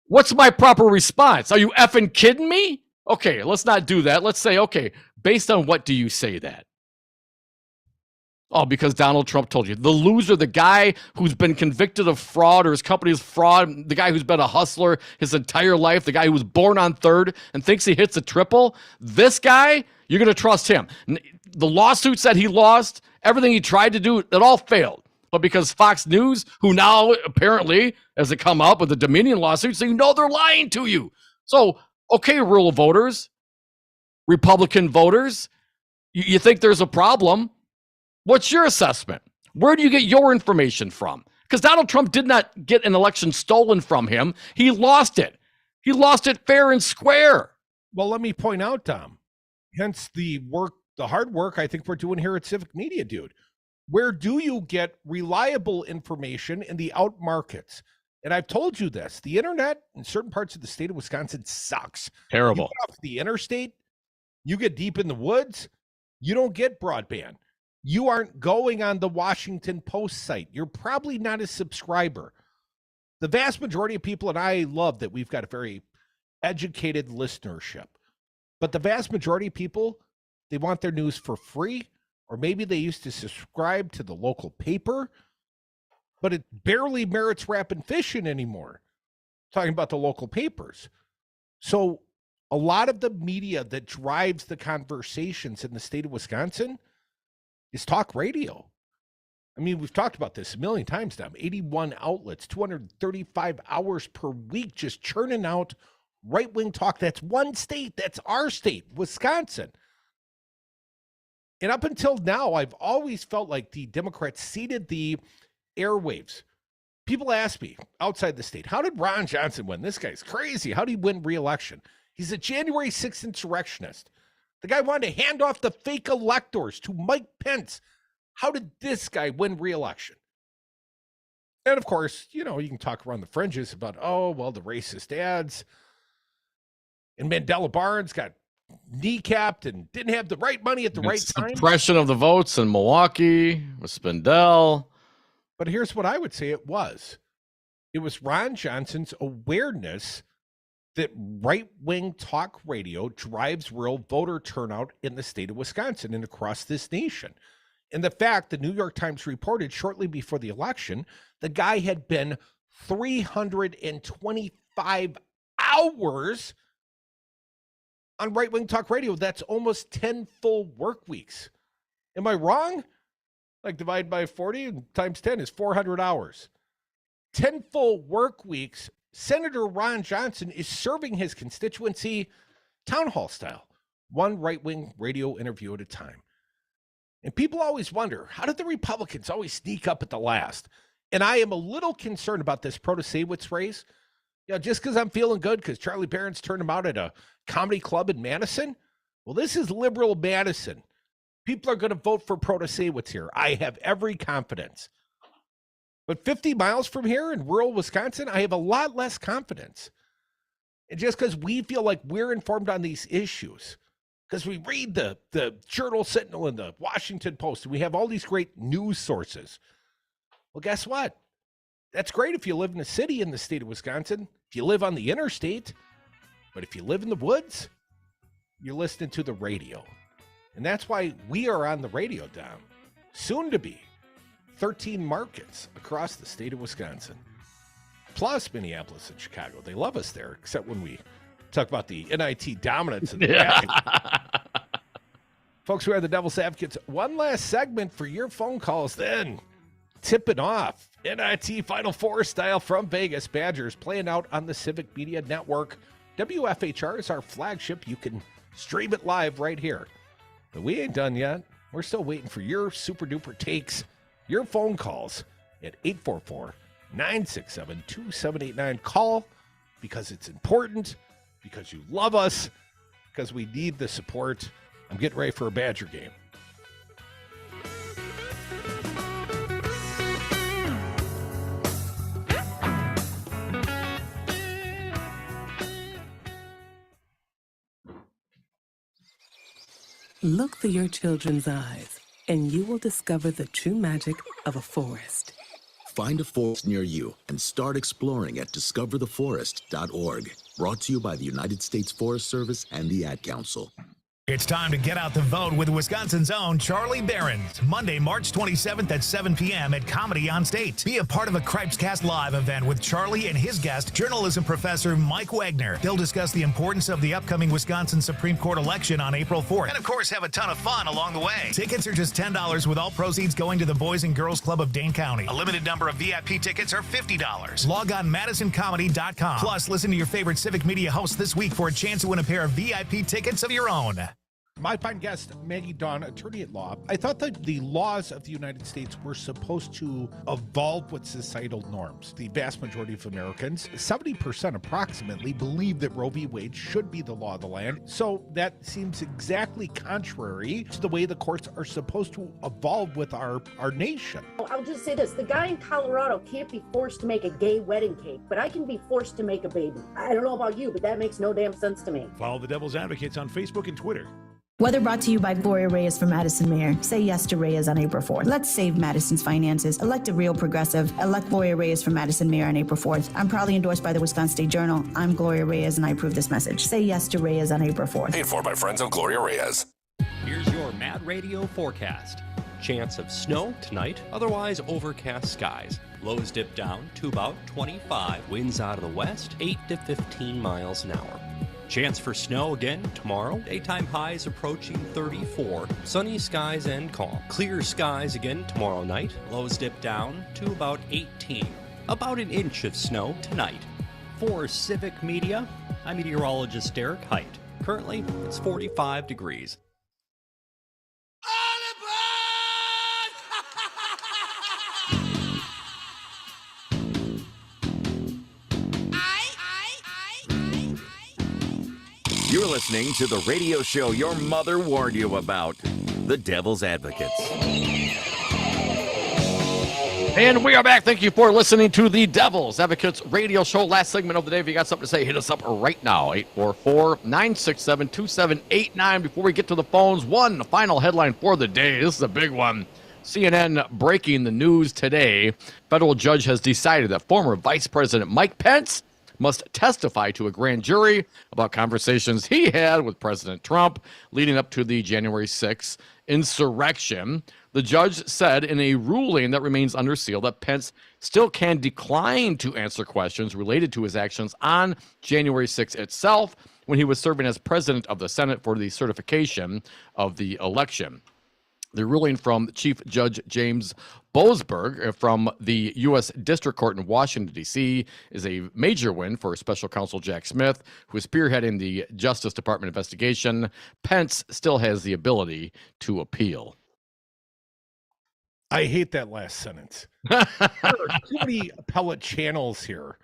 what's my proper response? Are you effing kidding me? Okay, let's not do that. Let's say, okay, based on what do you say that? Oh, because Donald Trump told you. The loser, the guy who's been convicted of fraud or his company's fraud, the guy who's been a hustler his entire life, the guy who was born on third and thinks he hits a triple, this guy, you're going to trust him. The lawsuits that he lost, everything he tried to do, it all failed. But because Fox News, who now apparently, as they come up with the Dominion lawsuits, you know they're lying to you. So, okay, rural voters, Republican voters, you think there's a problem. What's your assessment? Where do you get your information from? Because Donald Trump did not get an election stolen from him. He lost it. He lost it fair and square. Well, let me point out, Tom, hence the hard work I think we're doing here at Civic Media, dude. Where do you get reliable information in the out markets? And I've told you this, the internet in certain parts of the state of Wisconsin sucks. Terrible. You get off the interstate, you get deep in the woods, you don't get broadband. You aren't going on the Washington Post site. You're probably not a subscriber. The vast majority of people, and I love that we've got a very educated listenership, but the vast majority of people, they want their news for free, or maybe they used to subscribe to the local paper, but it barely merits rapid fishing anymore. Talking about the local papers. So a lot of the media that drives the conversations in the state of Wisconsin is talk radio. I mean, we've talked about this a million times now. 81 outlets, 235 hours per week, just churning out right-wing talk. That's one state. That's our state, Wisconsin. And up until now, I've always felt like the Democrats ceded the airwaves. People ask me outside the state, how did Ron Johnson win? This guy's crazy. How did he win re-election? He's a January 6th insurrectionist. The guy wanted to hand off the fake electors to Mike Pence. How did this guy win re-election? And of course, you know, you can talk around the fringes about, oh, well, the racist ads. And Mandela Barnes got kneecapped and didn't have the right money at the right time. Suppression of the votes in Milwaukee with Spindell. But here's what I would say it was. It was Ron Johnson's awareness that right-wing talk radio drives real voter turnout in the state of Wisconsin and across this nation. And the fact the New York Times reported shortly before the election, the guy had been 325 hours on right-wing talk radio. That's almost 10 full work weeks. Am I wrong? Like divide by 40 and times 10 is 400 hours. 10 full work weeks. Senator Ron Johnson is serving his constituency town hall style, one right-wing radio interview at a time. And people always wonder, how did the Republicans always sneak up at the last? And I am a little concerned about this Protasewicz race. You know, just because I'm feeling good because Charlie Barron's turned him out at a comedy club in Madison. Well, this is liberal Madison. People are going to vote for Protasewicz here. I have every confidence. But 50 miles from here in rural Wisconsin, I have a lot less confidence. And just because we feel like we're informed on these issues, because we read the Journal Sentinel and the Washington Post, and we have all these great news sources. Well, guess what? That's great if you live in a city in the state of Wisconsin, if you live on the interstate, but if you live in the woods, you're listening to the radio. And that's why we are on the radio, Dom. Soon to be 13 markets across the state of Wisconsin, plus Minneapolis and Chicago. They love us there, except when we talk about the NIT dominance of the bag. Folks, we are the Devil's Advocates. One last segment for your phone calls, then tipping off. NIT Final Four style from Vegas. Badgers playing out on the Civic Media Network. WFHR is our flagship. You can stream it live right here. But we ain't done yet. We're still waiting for your super duper takes, your phone calls at 844-967-2789. Call because it's important, because you love us, because we need the support. I'm getting ready for a Badger game. Look through your children's eyes, and you will discover the true magic of a forest. Find a forest near you and start exploring at discovertheforest.org. Brought to you by the United States Forest Service and the Ad Council. It's time to get out the vote with Wisconsin's own Charlie Behrens. Monday, March 27th at 7 p.m. at Comedy on State. Be a part of a Cripescast Live event with Charlie and his guest, journalism professor Mike Wagner. They'll discuss the importance of the upcoming Wisconsin Supreme Court election on April 4th. And of course, have a ton of fun along the way. Tickets are just $10 with all proceeds going to the Boys and Girls Club of Dane County. A limited number of VIP tickets are $50. Log on MadisonComedy.com. Plus, listen to your favorite Civic Media hosts this week for a chance to win a pair of VIP tickets of your own. My fine guest, Maggie Dawn, attorney at law. I thought that the laws of the United States were supposed to evolve with societal norms. The vast majority of Americans, 70% approximately, believe that Roe v. Wade should be the law of the land. So that seems exactly contrary to the way the courts are supposed to evolve with our nation. I'll just say this. The guy in Colorado can't be forced to make a gay wedding cake, but I can be forced to make a baby. I don't know about you, but that makes no damn sense to me. Follow the Devil's Advocates on Facebook and Twitter. Weather brought to you by Gloria Reyes for Madison Mayor. Say yes to Reyes on April 4th. Let's save Madison's finances. Elect a real progressive. Elect Gloria Reyes for Madison Mayor on April 4th. I'm proudly endorsed by the Wisconsin State Journal. I'm Gloria Reyes, and I approve this message. Say yes to Reyes on April 4th. Paid for by friends of Gloria Reyes. Here's your Mad Radio forecast. Chance of snow tonight, otherwise overcast skies. Lows dip down to about 25. Winds out of the west, 8 to 15 miles an hour. Chance for snow again tomorrow. Daytime highs approaching 34. Sunny skies and calm. Clear skies again tomorrow night. Lows dip down to about 18. About an inch of snow tonight. For Civic Media, I'm meteorologist Derek Height. Currently, it's 45 degrees. You're listening to the radio show your mother warned you about, The Devil's Advocates. And we are back. Thank you for listening to the Devil's Advocates radio show. Last segment of the day. If you got something to say, hit us up right now. 844-967-2789. Before we get to the phones, one final headline for the day. This is a big one. CNN breaking the news today. Federal judge has decided that former Vice President Mike Pence must testify to a grand jury about conversations he had with President Trump leading up to the January 6th insurrection. The judge said in a ruling that remains under seal that Pence still can decline to answer questions related to his actions on January 6th itself when he was serving as president of the Senate for the certification of the election. The ruling from Chief Judge James Boasberg from the U.S. District Court in Washington, D.C. is a major win for Special Counsel Jack Smith, who is spearheading the Justice Department investigation. Pence still has the ability to appeal. I hate that last sentence. There are too many appellate channels here.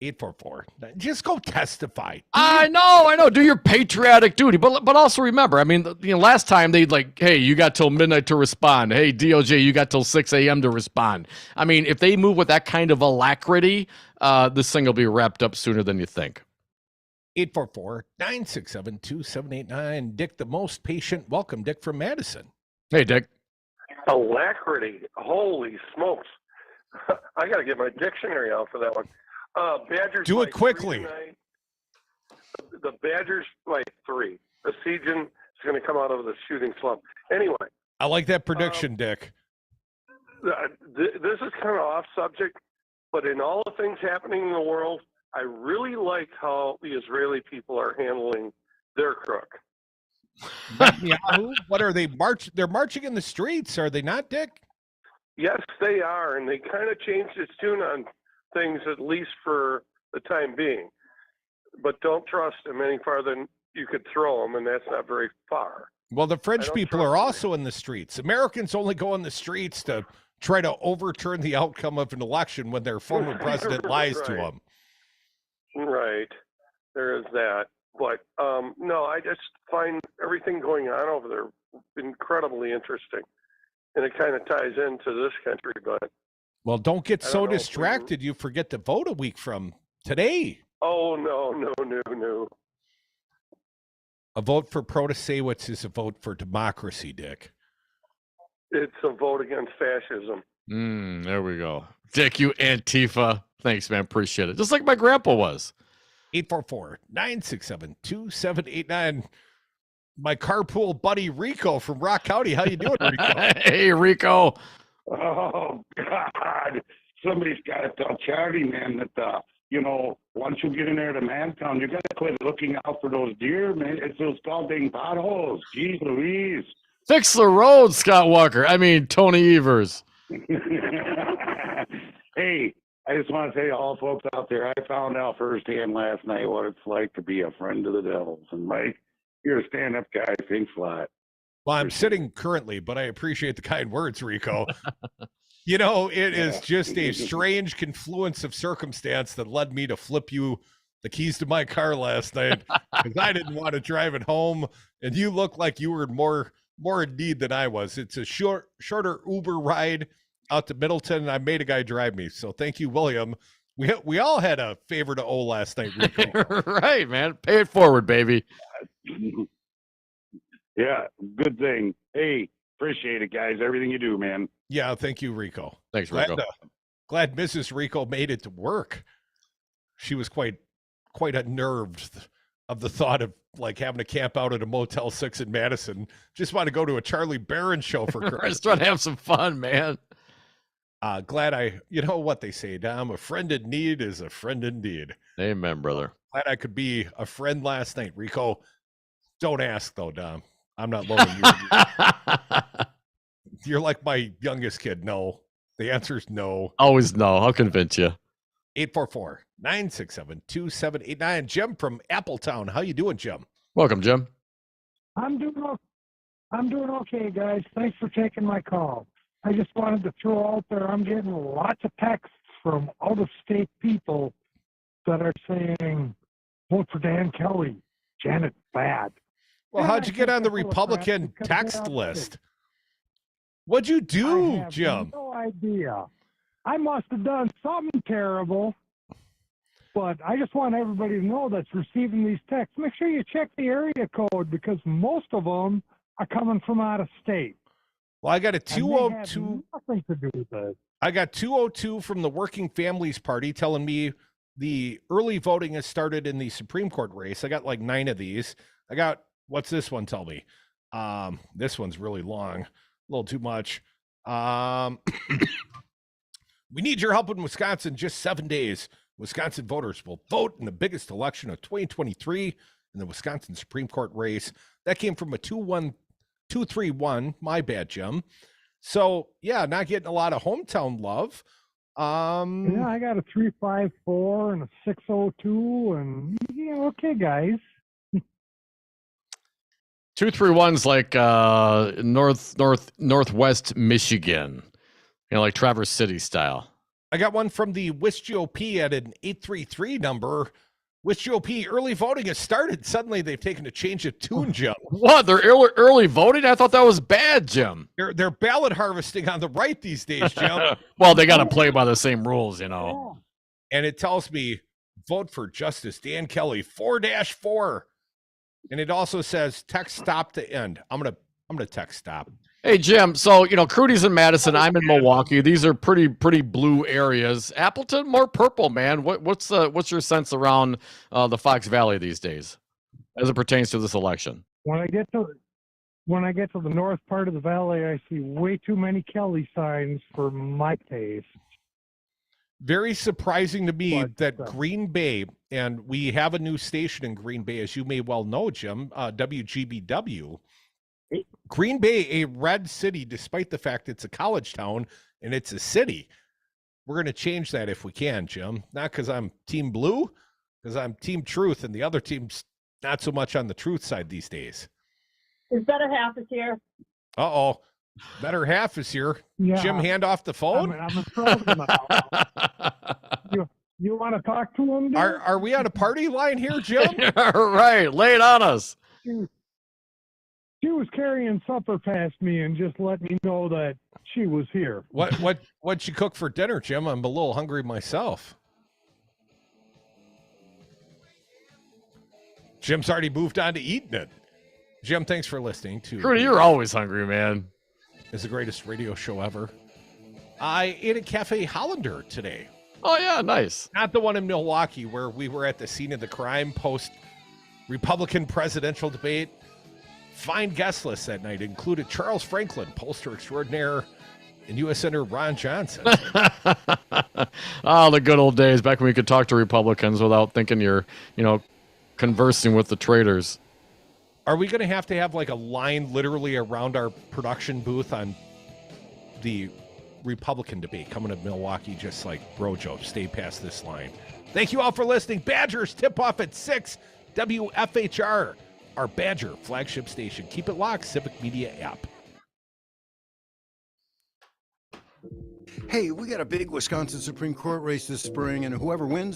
844. Just go testify. I know. Do your patriotic duty, but also remember, I mean, last time they'd like, hey, you got till midnight to respond. Hey, DOJ, you got till 6 a.m. to respond. I mean, if they move with that kind of alacrity, this thing will be wrapped up sooner than you think. 844-967-2789. Dick, the most patient. Welcome, Dick from Madison. Hey, Dick. Alacrity. Holy smokes. I got to get my dictionary out for that one. Badgers. Do it quickly. The Badgers by 3. The Season is going to come out of the shooting slump. Anyway. I like that prediction, Dick. This is kind of off subject, but in all the things happening in the world, I really like how the Israeli people are handling their crook. What are they They're marching in the streets, are they not, Dick? Yes, they are, and they kind of changed its tune on things, at least for the time being. But don't trust them any farther than you could throw them, and that's not very far. Well, the French people are also in the streets. Americans only go in the streets to try to overturn the outcome of an election when their former president lies to them. Right. There is that. But, no, I just find everything going on over there incredibly interesting. And it kind of ties into this country, but... Well, don't get so distracted you forget to vote a week from today. Oh, no. A vote for Protasewicz is a vote for democracy, Dick. It's a vote against fascism. There we go. Dick, you Antifa. Thanks, man. Appreciate it. Just like my grandpa was. 844-967-2789. My carpool buddy Rico from Rock County. How you doing, Rico? Hey, Rico. Oh, God. Somebody's got to tell Charlie, man, that, once you get in there to Mantown, you got to quit looking out for those deer, man. It's those goddamn potholes. Jeez Louise. Fix the road, Scott Walker. I mean, Tony Evers. Hey, I just want to say to all folks out there, I found out firsthand last night what it's like to be a friend of the Devils. And Mike, You're a stand-up guy. Thanks a lot. Well, I'm sitting currently, but I appreciate the kind words, Rico. You know, it is just a strange confluence of circumstance that led me to flip you the keys to my car last night because I didn't want to drive it home, and you looked like you were more in need than I was. It's a shorter Uber ride out to Middleton, and I made a guy drive me. So thank you, William. We all had a favor to owe last night, Rico. Right, man. Pay it forward, baby. Yeah, good thing. Hey, appreciate it, guys. Everything you do, man. Yeah, thank you, Rico. Thanks, Rico. Glad Mrs. Rico made it to work. She was quite unnerved of the thought of like having to camp out at a Motel 6 in Madison. Just want to go to a Charlie Barron show for Christmas. Just trying to have some fun, man. Glad you know what they say, Dom, a friend in need is a friend indeed. Amen, brother. Glad I could be a friend last night, Rico. Don't ask though, Dom. I'm not loaning you. You're like my youngest kid. No. The answer is no. Always no. I'll convince you. 844-967-2789. Jim from Appletown. How you doing, Jim? Welcome, Jim. I'm doing okay, guys. Thanks for taking my call. I just wanted to throw out there, I'm getting lots of texts from out-of-state people that are saying, vote for Dan Kelly. Janet bad. Well, how'd you get on the Republican text list? What'd you do, Jim? No idea. I must have done something terrible. But I just want everybody to know that's receiving these texts. Make sure you check the area code because most of them are coming from out of state. Well, I got a 202. Nothing to do with it. I got 202 from the Working Families Party telling me the early voting has started in the Supreme Court race. I got like 9 of these. I got, what's this one tell me? This one's really long, a little too much. We need your help in Wisconsin. Just 7 days. Wisconsin voters will vote in the biggest election of 2023 in the Wisconsin Supreme Court race. That came from a 231. My bad, Jim. So, yeah, not getting a lot of hometown love. Yeah, I got a 354 and a 602, and yeah, okay, guys. 231's like northwest Michigan, like Traverse City style. I got one from the WIS GOP at an 833 number. WIS GOP early voting has started. Suddenly they've taken a change of tune, Jim. What? They're early voting? I thought that was bad, Jim. They're ballot harvesting on the right these days, Jim. Well, they got to play by the same rules, you know. And it tells me vote for Justice Dan Kelly 4-4. And it also says text stop to end. I'm gonna text stop. Hey, Jim. So, Crudy's in Madison. I'm in Milwaukee. These are pretty blue areas. Appleton, more purple, man. What's your sense around the Fox Valley these days as it pertains to this election? When I get to the north part of the valley, I see way too many Kelly signs for my taste. Very surprising to me that Green Bay, and we have a new station in Green Bay, as you may well know, Jim, WGBW. Green Bay, a red city, despite the fact it's a college town and it's a city. We're going to change that if we can, Jim. Not because I'm Team Blue, because I'm Team Truth, and the other team's not so much on the truth side these days. His better half is here. Uh-oh. Better half is here. Yeah. Jim, hand off the phone. I'm in trouble now. You want to talk to him? Dude? Are we on a party line here, Jim? Right. Lay it on us. She was carrying supper past me and just let me know that she was here. What'd you cook for dinner, Jim? I'm a little hungry myself. Jim's already moved on to eating it. Jim, thanks for listening to. Rudy, you're always hungry, man. It's the greatest radio show ever. I ate at Cafe Hollander today. Oh, yeah, nice. Not the one in Milwaukee where we were at the scene of the crime post-Republican presidential debate. Fine guest list that night included Charles Franklin, pollster extraordinaire, and U.S. Senator Ron Johnson. Oh, the good old days back when we could talk to Republicans without thinking you're, conversing with the traitors. Are we going to have like a line literally around our production booth on the Republican debate coming to Milwaukee, just like Brojo, stay past this line. Thank you all for listening. Badgers tip off at 6, WFHR. our Badger flagship station. Keep it locked, Civic Media app. Hey, we got a big Wisconsin Supreme Court race this spring, and whoever wins